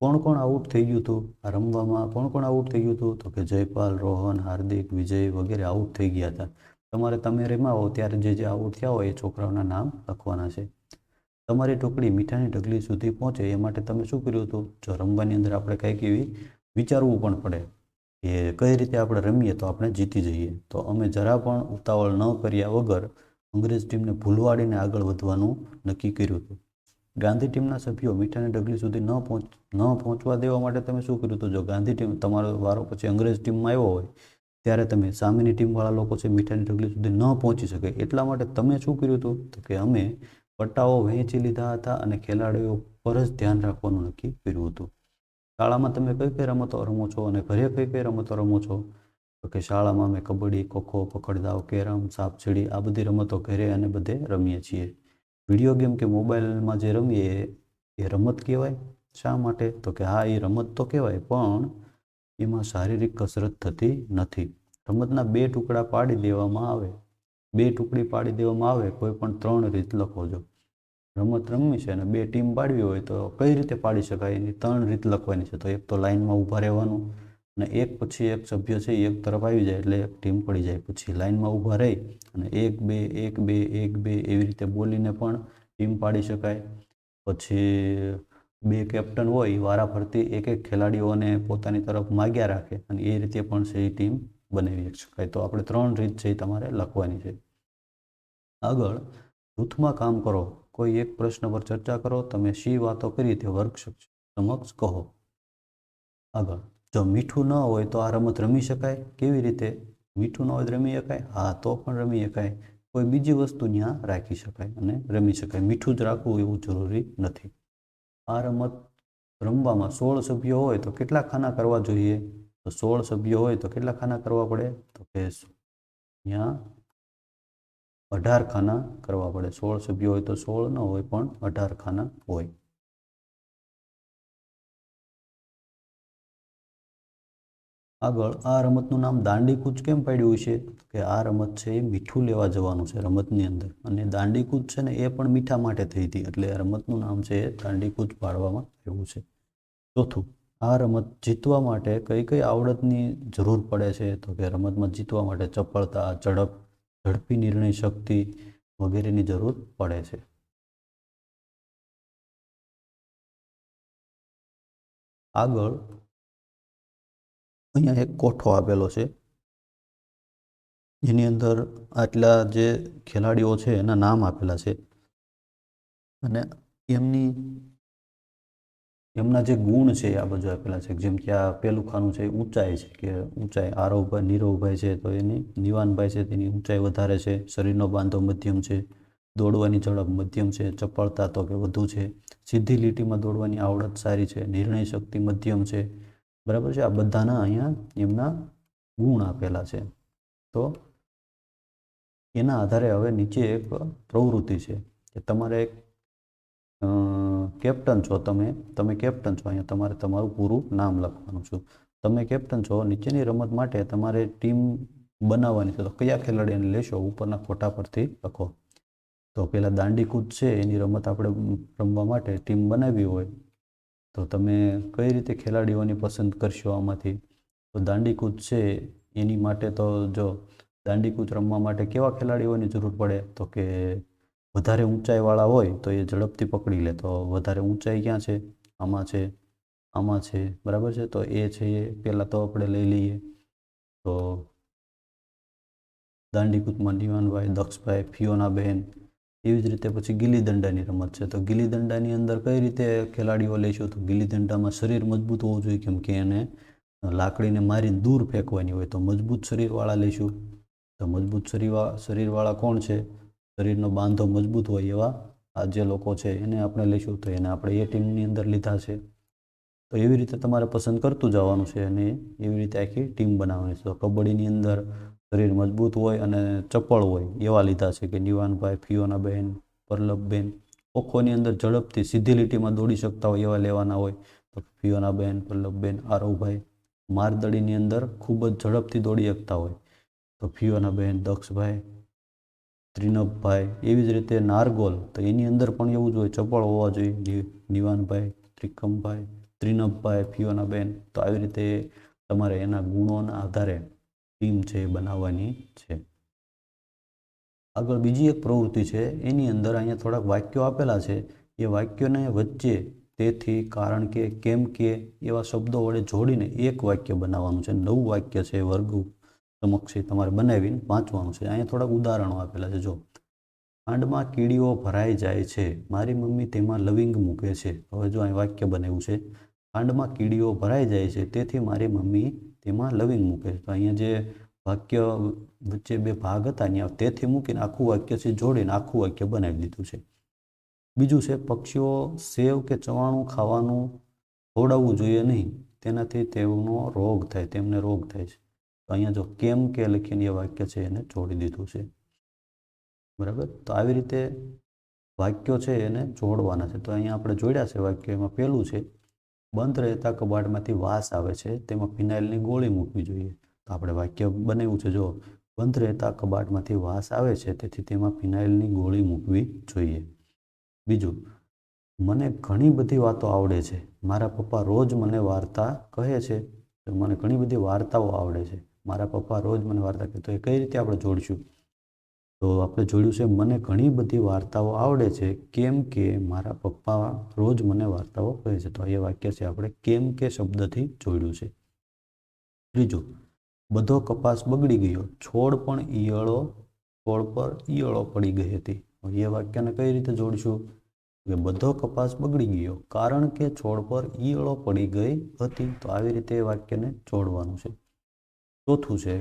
કોણ આઉટ થઈ ગયું હતું આ રમવામાં? કોણ આઉટ થઈ ગયું હતું? તો કે જયપાલ, રોહન, હાર્દિક, વિજય વગેરે આઉટ થઈ ગયા હતા. તમે રમ્યા હો ત્યારે જે આઉટ થયા હોય એ છોકરાઓના નામ લખવાના છે. તમારી ટુકડી મીઠાની ઢગલી સુધી પહોંચે એ માટે તમે શું કર્યું હતું? જો રમવાની અંદર આપણે કંઈક એવી વિચારવું પણ પડે કે કઈ રીતે આપણે રમીએ તો આપણે જીતી જઈએ. તો અમે જરા પણ ઉતાવળ ન કર્યા વગર અંગ્રેજ ટીમને ભૂલવાડીને આગળ વધવાનું નક્કી કર્યું હતું. ગાંધી ટીમના સભ્યો મીઠાની ઢગલી સુધી ન પહોંચવા દેવા માટે તમે શું કર્યું હતું? જો ગાંધી ટીમ તમારો વારો પછી અંગ્રેજ ટીમમાં આવ્યો હોય ત્યારે તમે સામેની ટીમવાળા લોકો છે મીઠાની ઢગલી સુધી ન પહોંચી શકે એટલા માટે તમે શું કર્યું હતું? તો કે અમે પટ્ટાઓ વહેંચી લીધા હતા અને ખેલાડીઓ પર જ ધ્યાન રાખવાનું નક્કી કર્યું હતું. શાળામાં તમે કઈ રમતો રમો છો અને ઘરે કઈ રમતો રમો છો? તો કે શાળામાં અમે કબડ્ડી, ખોખો, પકડદાવ, કેરમ, સાપસીડી આ બધી રમતો ઘરે અને બધે રમીએ છીએ. વિડીયો ગેમ કે મોબાઈલમાં જે રમીએ એ રમત કહેવાય. શા માટે? તો કે હા એ રમત તો કહેવાય પણ એમાં શારીરિક કસરત થતી નથી. રમતના બે ટુકડા પાડી દેવામાં આવે. કોઈ પણ 3 રીત લખો. જો રમત રમવી છે અને 2 ટીમ પાડવી હોય તો કઈ રીતે પાડી શકાય એની 3 રીત લખવાની છે. તો એક તો લાઇનમાં ઊભા રહેવાનું અને એક પછી એક સભ્ય છે એક તરફ આવી જાય એટલે એક ટીમ પડી જાય. પછી લાઇનમાં ઊભા રહી અને 1 2 1 2 1 2 એવી રીતે બોલીને પણ ટીમ પાડી શકાય. પછી 2 કેપ્ટન હોય એ વારાફરતી એક ખેલાડીઓને પોતાની તરફ માગ્યા રાખે અને એ રીતે પણ છે એ ટીમ બનાવી શકાય. તો આપણે 3 રીત છે એ તમારે લખવાની છે. આગળ જૂથમાં કામ કરો. કોઈ એક પ્રશ્ન પર ચર્ચા કરો. તમે શી વાતો કરી તે વર્ગ સમક્ષ કહો. આગળ જો મીઠું ન હોય તો આ રમત રમી શકાય. કેવી રીતે? મીઠું ન હોય તો રમી શકાય? હા તો પણ રમી શકાય. કોઈ બીજી વસ્તુ ત્યાં રાખી શકાય અને રમી શકાય. મીઠું જ રાખવું એવું જરૂરી નથી. આ રમત રમવામાં 16 સભ્યો હોય તો કેટલા ખાના કરવા જોઈએ? તો 16 સભ્યો હોય તો કેટલા ખાના કરવા પડે? તો કે ત્યાં 18 ખાના કરવા પડે. 16 સભ્યો હોય તો 16 ન હોય પણ 18 ખાના હોય. આગળ આ રમતનું નામ દાંડીકૂચ કેમ પાડ્યું છે કે આ રમત છે એ મીઠું લેવા જવાનું છે રમતની અંદર, અને દાંડીકૂચ છે ને એ પણ મીઠા માટે થઈ હતી, એટલે આ રમતનું નામ છે એ દાંડીકૂચ પાડવામાં આવ્યું છે. ચોથું, આ રમત જીતવા માટે કઈ કઈ આવડતની જરૂર પડે છે તો કે રમતમાં જીતવા માટે ચપળતા, ઝડપી નિર્ણય શક્તિ વગેરેની જરૂર પડે છે. આગળ અહીંયા એક કોઠો આપેલો છે, જેની અંદર આટલા જે ખેલાડીઓ છે એના નામ આપેલા છે, અને એમના જે ગુણ છે આ બાજુ આપેલા છે. જેમ કે આ પેલું ખાનું છે ઊંચાઈ છે, કે ઊંચાઈ આરવભાઈ નીરવભાઈ છે તો એની નિવાનભાઈ છે તેની ઊંચાઈ વધારે છે, શરીરનો બાંધો મધ્યમ છે, દોડવાની ઝડપ મધ્યમ છે, ચપળતા તો કે વધુ છે, સીધી લીટીમાં દોડવાની આવડત સારી છે, નિર્ણય શક્તિ મધ્યમ છે. બરાબર છે. આ બધાના અહીંયા એમના ગુણ આપેલા છે. તો એના આધારે હવે નીચે એક પ્રવૃત્તિ છે કે તમારે એક કેપ્ટન છો, તમે કેપ્ટન છો, અહીંયા તમારે તમારું પૂરું નામ લખવાનું છું. તમે કેપ્ટન છો, નીચેની રમત માટે તમારે ટીમ બનાવવાની છે, તો કયા ખેલાડીને લેશો ઉપરના ખોટા પરથી લખો. તો પહેલાં દાંડીકૂદ છે એની રમત આપણે રમવા માટે ટીમ બનાવવી હોય તો તમે કઈ રીતે ખેલાડીઓની પસંદ કરશો આમાંથી? તો દાંડીકૂદ છે એની માટે તો જો દાંડીકૂદ રમવા માટે કેવા ખેલાડીઓની જરૂર પડે તો કે વધારે ઊંચાઈવાળા હોય તો એ ઝડપથી પકડી લે. તો વધારે ઊંચાઈ ક્યાં છે? આમાં છે, આમાં છે. બરાબર છે. તો એ છે એ પહેલાં તો આપણે લઈ લઈએ. તો દાંડીકૂદમાં નિવાનભાઈ, દક્ષભાઈ, ફિયોનાબેન. એવી જ રીતે પછી ગિલ્લી દંડાની રમત છે. તો ગિલ્લી દંડાની અંદર કઈ રીતે ખેલાડીઓ લઈશું? તો ગિલ્લી દંડામાં શરીર મજબૂત હોવું જોઈએ, કેમ કે એને લાકડીને મારીને દૂર ફેંકવાની હોય, તો મજબૂત શરીરવાળા લઈશું. તો મજબૂત શરીરવાળા કોણ છે? શરીરનો બાંધો મજબૂત હોય એવા આ જે લોકો છે એને આપણે લઈશું. તો એને આપણે એ ટીમની અંદર લીધા છે. તો એવી રીતે તમારે પસંદ કરતું જવાનું છે અને એવી રીતે આખી ટીમ બનાવવાની છે. તો કબડ્ડીની અંદર શરીર મજબૂત હોય અને ચપળ હોય એવા લીધા છે કે નિવાનભાઈ, ફિયોનાબેન, પરલભબેન. ખોખોની અંદર ઝડપથી સીધી લીટીમાં દોડી શકતા હોય એવા લેવાના હોય તો ફિયોનાબેન, પરલભબેન, આરવભાઈ. મારદડીની અંદર ખૂબ જ ઝડપથી દોડી શકતા હોય તો ફિયોનાબેન, દક્ષભાઈ, ત્રિનભભાઈ. એવી જ રીતે નારગોલ, તો એની અંદર પણ એવું જ હોય, ચપળ હોવા જોઈએ, નિવાનભાઈ, ત્રિકમભાઈ, ત્રિનભભાઈ, ફિયોનાબેન. તો આવી રીતે તમારે એના ગુણોના આધારે ટીમ છે એ બનાવવાની છે. આગળ બીજી એક પ્રવૃત્તિ છે, એની અંદર અહીંયા થોડાક વાક્યો આપેલા છે. એ વાક્યોને વચ્ચે તેથી, કારણ કે, કેમ કે એવા શબ્દો વડે જોડીને એક વાક્ય બનાવવાનું છે. 9 વાક્ય છે વર્ગ સમક્ષ તમારે બનાવીને વાંચવાનું છે. અહીંયા થોડાક ઉદાહરણો આપેલા છે. જો, ખાંડમાં કીડીઓ ભરાઈ જાય છે, મારી મમ્મી તેમાં લવિંગ મૂકે છે. હવે જો અહીં વાક્ય બનાવ્યું છે, ખાંડમાં કીડીઓ ભરાઈ જાય છે તેથી મારી મમ્મી તેમાં લવિંગ મૂકે છે. તો અહીંયા જે વાક્ય વચ્ચે બે ભાગ હતા ત્યાં તેથી મૂકીને આખું વાક્ય છે જોડીને આખું વાક્ય બનાવી દીધું છે. બીજું છે, પક્ષીઓ સેવ કે ચવાણું ખાવાનું ખવડાવવું જોઈએ નહીં, તેનાથી તેમને રોગ થાય છે. તો અહીંયા જો કેમ કે લખીને એ વાક્ય છે એને જોડી દીધું છે. બરાબર. તો આવી રીતે વાક્યો છે એને જોડવાના છે. તો અહીંયા આપણે જોડ્યા છે વાક્ય. એમાં પહેલું છે, બંધ રહેતા કબાટમાંથી વાસ આવે છે, તેમાં ફિનાઇલની ગોળી મૂકવી જોઈએ. તો આપણે વાક્ય બનાવ્યું છે, જો બંધ રહેતા કબાટમાંથી વાસ આવે છે તેથી તેમાં ફિનાઇલની ગોળી મૂકવી જોઈએ. બીજું, મને ઘણી બધી વાતો આવડે છે, મારા પપ્પા રોજ મને વાર્તા કહે છે. તો મને ઘણી બધી વાર્તાઓ આવડે છે, મારા પપ્પા રોજ મને વાર્તા કહે. તો એ કઈ રીતે આપણે જોડીશું? તો આપણે જોડ્યું છે, મને ઘણી બધી વાર્તાઓ આવડે છે કેમ કે મારા પપ્પા રોજ મને વાર્તાઓ કહે છે. તો એ વાક્ય છે આપણે કેમ કે શબ્દથી જોડ્યું છે. ત્રીજું, બધો કપાસ બગડી ગયો, છોડ પર ઈયળો પડી ગઈ હતી. એ વાક્યને કઈ રીતે જોડશું? કે બધો કપાસ બગડી ગયો કારણ કે છોડ પર ઈયળો પડી ગઈ હતી. તો આવી રીતે એ વાક્યને જોડવાનું છે. ચોથું છે,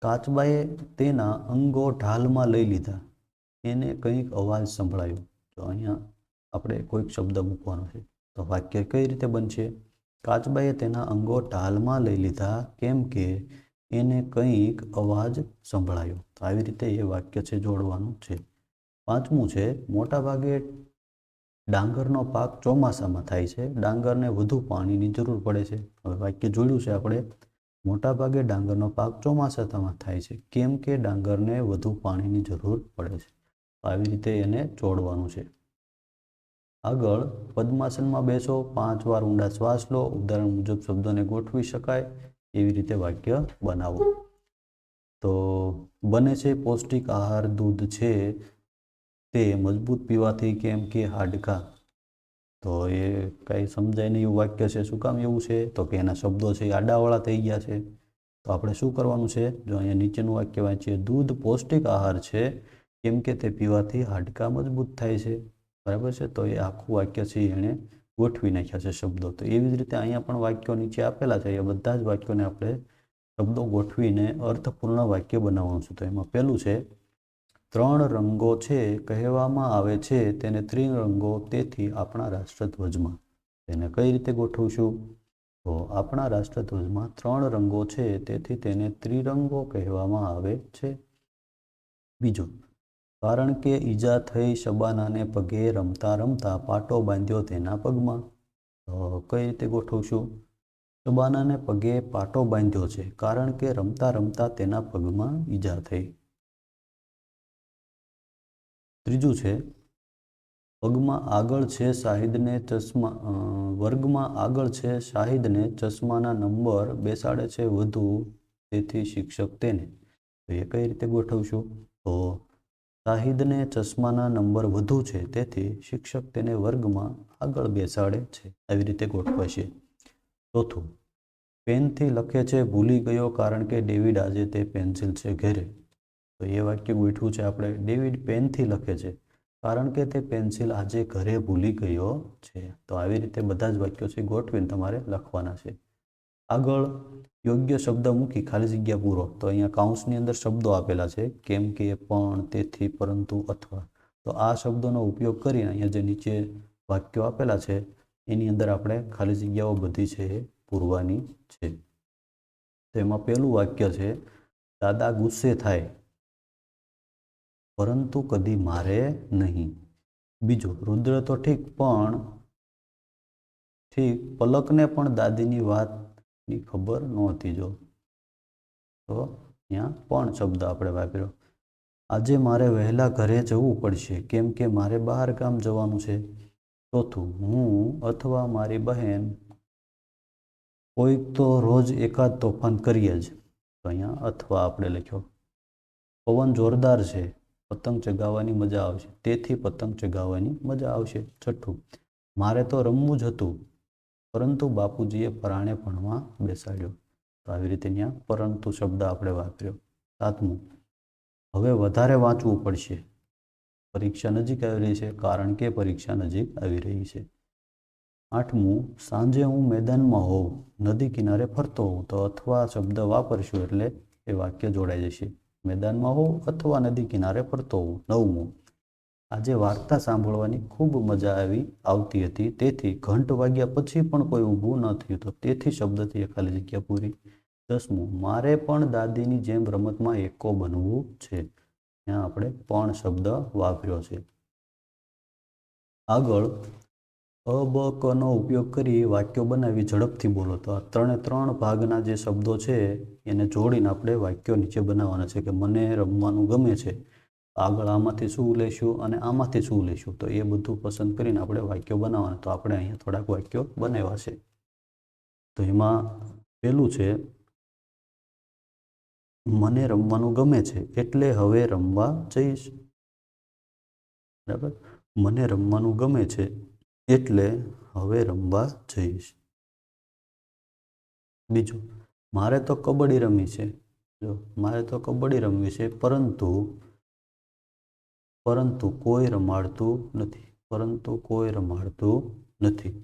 કાચબાએ તેના અંગો ઢાલમાં લઈ લીધા, એને કંઈક અવાજ સંભળાયો. તો અહીંયા આપણે કોઈક શબ્દ મૂકવાનો છે. તો વાક્ય કઈ રીતે બનશે? કાચબાએ તેના અંગો ઢાલમાં લઈ લીધા કેમ કે એને કંઈક અવાજ સંભળાયો. તો આવી રીતે એ વાક્ય છે જોડવાનું છે. પાંચમું છે, મોટાભાગે ડાંગરનો પાક ચોમાસામાં થાય છે, ડાંગરને વધુ પાણીની જરૂર પડે છે. હવે વાક્ય જોડ્યું છે આપણે મોટાભાગે ડાંગરનો પાક ચોમાસામાં થાય છે, કેમ કે ડાંગરને વધુ પાણીની જરૂર પડે છે. આવી રીતે એને જોડવાનું છે. આગળ પદ્માસનમાં બેસો, 5 વાર ઊંડા શ્વાસ લો, ઉદાહરણ મુજબ શબ્દોને ગોઠવી શકાય એવી રીતે વાક્ય બનાવો. તો બને છે પૌષ્ટિક આહાર દૂધ છે તે મજબૂત પીવાથી, કેમ કે હાડકાં. તો એ કંઈ સમજાય નહીં એવું વાક્ય છે. શું કામ એવું છે? તો કે એના શબ્દો છે એ આડાવાળા થઈ ગયા છે. તો આપણે શું કરવાનું છે? જો અહીંયા નીચેનું વાક્ય વાંચીએ, દૂધ પૌષ્ટિક આહાર છે કેમ કે તે પીવાથી હાડકાં મજબૂત થાય છે. બરાબર છે? તો એ આખું વાક્ય છે એણે ગોઠવી નાખ્યા છે શબ્દો. તો એવી જ રીતે અહીંયા પણ વાક્યો નીચે આપેલા છે. એ બધા જ વાક્યોને આપણે શબ્દો ગોઠવીને અર્થપૂર્ણ વાક્ય બનાવવાનું છે. તો એમાં પહેલું છે, 3 રંગો છે કહેવામાં આવે છે તેને ત્રિરંગો, તેથી આપણા રાષ્ટ્રધ્વજમાં. તેને કઈ રીતે ગોઠવશું? તો આપણા રાષ્ટ્રધ્વજમાં 3 રંગો છે તેથી તેને ત્રિરંગો કહેવામાં આવે છે. બીજો, કારણ કે ઈજા થઈ શબાનાને પગે, રમતા રમતા પાટો બાંધ્યો તેના પગમાં. તો કઈ રીતે ગોઠવશું? શબાનાને પગે પાટો બાંધ્યો છે કારણ કે રમતા રમતા તેના પગમાં ઈજા થઈ. ત્રીજું છે, પગમાં આગળ છે શાહિદને ચશ્મા, વર્ગમાં આગળ છે શાહિદને ચશ્માના નંબર બેસાડે છે વધુ, તેથી શિક્ષક તેને. તો એ કઈ રીતે ગોઠવશું? તો શાહિદને ચશ્માના નંબર વધુ છે તેથી શિક્ષક તેને વર્ગમાં આગળ બેસાડે છે. આવી રીતે ગોઠવાશે. ચોથું, પેનથી લખે છે ભૂલી ગયો કારણ કે ડેવિડ આજે તે પેન્સિલ છે ઘેરે. તો એ વાક્ય ગોઠવું છે આપણે. ડેવિડ પેનથી લખે છે કારણ કે તે પેન્સિલ આજે ઘરે ભૂલી ગયો છે. તો આવી રીતે બધા જ વાક્યો છે ગોઠવીને તમારે લખવાના છે. આગળ યોગ્ય શબ્દ મૂકી ખાલી જગ્યા પૂરો. તો અહીંયા કૌંસની અંદર શબ્દો આપેલા છે, કેમ કે, પણ, તેથી, પરંતુ, અથવા. તો આ શબ્દોનો ઉપયોગ કરીને અહીંયા જે નીચે વાક્યો આપેલા છે એની અંદર આપણે ખાલી જગ્યાઓ બધી છે એ પૂરવાની છે. તો એમાં પહેલું વાક્ય છે, દાદા ગુસ્સે થાય પરંતુ કદી મારે નહીં. બીજું, રુદ્ર તો ઠીક પલકને પણ દાદીની વાતની ખબર નહોતી. જો તો અહીંયા પણ શબ્દ આપણે વાપર્યો. આજે મારે વહેલા ઘરે જવું પડશે કેમ કે મારે બહાર ગામ જવાનું છે. ચોથું, હું અથવા મારી બહેન કોઈક તો રોજ એકાદ તોફાન કરીએ જ. તો અહીંયા અથવા આપણે લખ્યો. પવન જોરદાર છે, પતંગ ચગાવવાની મજા આવશે, તેથી પતંગ ચગાવવાની મજા આવશે. છઠ્ઠું, મારે તો રમવું જ હતું પરંતુ બાપુજીએ પરાણે ભણવા બેસાડ્યો. તો આવી રીતે ત્યાં પરંતુ શબ્દ આપણે વાપર્યો. સાતમું, હવે વધારે વાંચવું પડશે, પરીક્ષા નજીક આવી રહી છે કારણ કે પરીક્ષા નજીક આવી રહી છે. આઠમું, સાંજે હું મેદાનમાં હોઉં, નદી કિનારે ફરતો હોઉં. તો અથવા શબ્દ વાપરશું એટલે એ વાક્ય જોડાઈ જશે. મેદાનમાં હોઉં અથવા નદી કિનારે ફરતો હોઉં. નવમું, આજે વાર્તા સાંભળવાની ખૂબ મજા આવતી હતી તેથી ઘંટ વાગ્યા પછી પણ કોઈ ઊભું ન થયું. તો તેથી શબ્દથી ખાલી જગ્યા પૂરી. 10મું, મારે પણ દાદીની જેમ રમતમાં એકો બનવું છે. ત્યાં આપણે પણ શબ્દ વાપર્યો છે. આગળ અ બ કનો ઉપયોગ કરી વાક્યો બનાવી ઝડપથી બોલો. તો આ 3 ભાગના જે શબ્દો છે એને જોડીને આપણે વાક્યો નીચે બનાવવાના છે કે મને રમવાનું ગમે છે. આગળ આમાંથી શું લેશું અને આમાંથી શું લેશું, તો એ બધું પસંદ કરીને આપણે વાક્યો બનાવવાના. તો આપણે અહીંયા થોડાક વાક્યો બનાવ્યા છે. તો એમાં પહેલું છે, મને રમવાનું ગમે છે એટલે હવે રમવા જઈશ. બરાબર, મને રમવાનું ગમે છે એટલે હવે રમવા જઈશ. બીજું, મારે તો કબડ્ડી રમવી છે. જો મારે તો કબડ્ડી રમવી છે પરંતુ કોઈ રમાડતું નથી.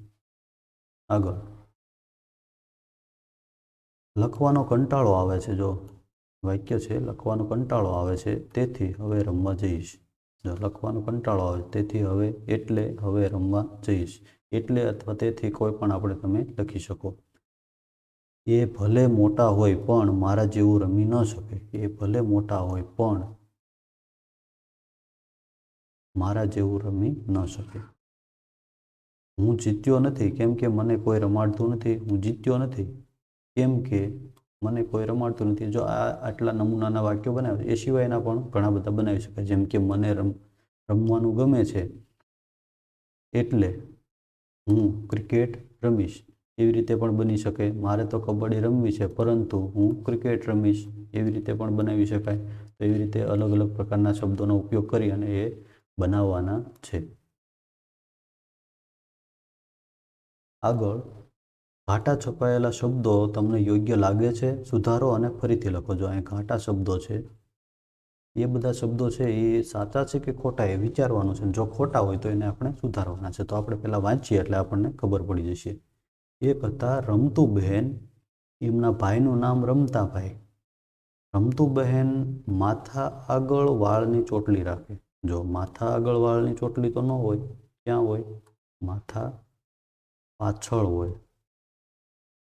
આગળ, લખવાનો કંટાળો આવે છે. જો વાક્ય છે લખવાનો કંટાળો આવે છે તેથી હવે રમવા જઈશ. જો લખવાનો કંટાળો આવે તેથી હવે રમવા જઈશ. એટલે અથવા તેથી કોઈ પણ આપણે તમે લખી શકો. એ ભલે મોટા હોય પણ મારા જેવું રમી ન શકે. એ ભલે મોટા હોય પણ મારા જેવું રમી ન શકે. હું જીત્યો નથી કેમ કે મને કોઈ રમાડતું નથી. હું જીત્યો નથી કેમ કે મને કોઈ રમાડતું નથી. જો આ આટલા નમૂનાના વાક્યો બનાવે એ સિવાયના પણ ઘણા બધા બનાવી શકાય. જેમ કે મને રમવાનું ગમે છે એટલે હું ક્રિકેટ રમીશ, એવી રીતે પણ બની શકે. મારે તો કબડ્ડી રમવી છે પરંતુ હું ક્રિકેટ રમીશ, એવી રીતે પણ બનાવી શકાય. તો એવી રીતે અલગ અલગ પ્રકારના શબ્દોનો ઉપયોગ કરી અને એ બનાવવાના છે. આગળ, ઘાટા છપાયેલા શબ્દો તમને યોગ્ય લાગે છે, સુધારો અને ફરીથી લખો. જો અહીં ઘાટા શબ્દો છે, એ બધા શબ્દો છે એ સાચા છે કે ખોટા એ વિચારવાનું છે. જો ખોટા હોય તો એને આપણે સુધારવાના છે. તો આપણે પહેલાં વાંચીએ એટલે આપણને ખબર પડી જશે. એક હતા રમતુબહેન, એમના ભાઈનું નામ રમતાભાઈ. રમતુબહેન માથા આગળ વાળની ચોટલી રાખે. જો માથા આગળ વાળની ચોટલી તો ન હોય, ક્યાં હોય? માથા પાછળ હોય.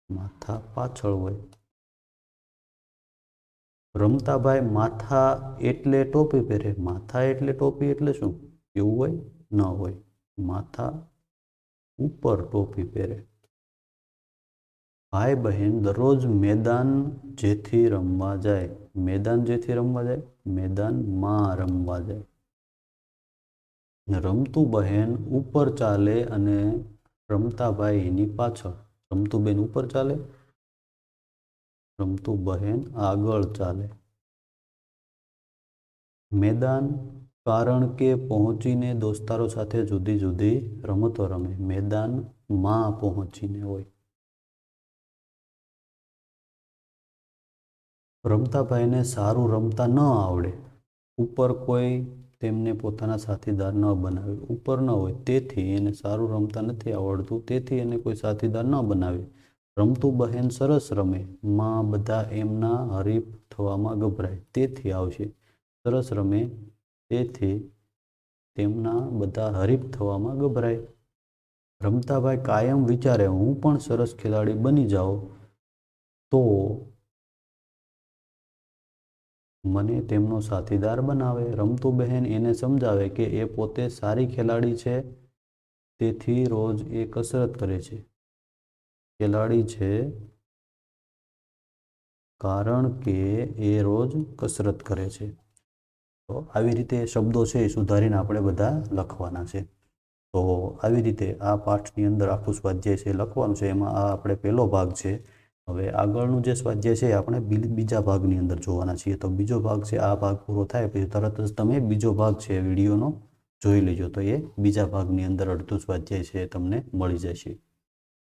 માથા પાછળ હોય. રમતાભાઈ માથા એટલે ટોપી પહેરે. માથા એટલે ટોપી એટલે શું? એવું હોય? ન હોય. માથા ઉપર ટોપી પહેરે. ભાઈ બહેન દરરોજ મેદાન જેથી રમવા જાય. મેદાન જેથી રમવા જાય, મેદાનમાં રમવા જાય. રમતુબહેન ઉપર ચાલે અને રમતાભાઈ એની પાછળ. રમતુબેન ઉપર ચાલે, રમતુબહેન આગળ ચાલે. મેદાન કારણ કે પહોંચીને દોસ્તારો સાથે જુદી જુદી રમતો રમે. મેદાનમાં પહોંચીને હોય. રમતાભાઈને સારું રમતા ન આવડે. ઉપર કોઈ તેમને પોતાના સાથીદાર ન બનાવે. ઉપર ન હોય તેથી એને સારું રમતા નથી આવડતું, તેથી એને કોઈ સાથીદાર ન બનાવે. રમતુબહેન સરસ રમે, માં બધા એમના હરીફ થવામાં ગભરાય, તેથી આવશે. સરસ રમે તેથી તેમના બધા હરીફ થવામાં ગભરાય. રમતાભાઈ કાયમ વિચારે હું પણ સરસ ખેલાડી બની જાઉં તો મને તેમનો સાથીદાર બનાવે. રમતુબહેન એને સમજાવે કે એ પોતે સારી ખેલાડી છે, તેથી રોજ એ કસરત કરે છે. ખેલાડી છે કારણ કે એ રોજ કસરત કરે છે. તો આવી રીતે શબ્દો છે એ સુધારીને આપણે બધા લખવાના છે. તો આવી રીતે આ પાઠની અંદર આખું સ્વાધ્યાય છે લખવાનું છે. એમાં આ આપણે પહેલો ભાગ છે. હવે આગળનું જે સ્વાધ્યાય છે આપણે બીજા ભાગની અંદર જોવાના છીએ. તો બીજો ભાગ છે, આ ભાગ પૂરો થાય પછી તરત જ તમે બીજો ભાગ છે વિડીયોનો જોઈ લેજો. તો એ બીજા ભાગની અંદર અડધું સ્વાધ્યાય છે તમને મળી જશે.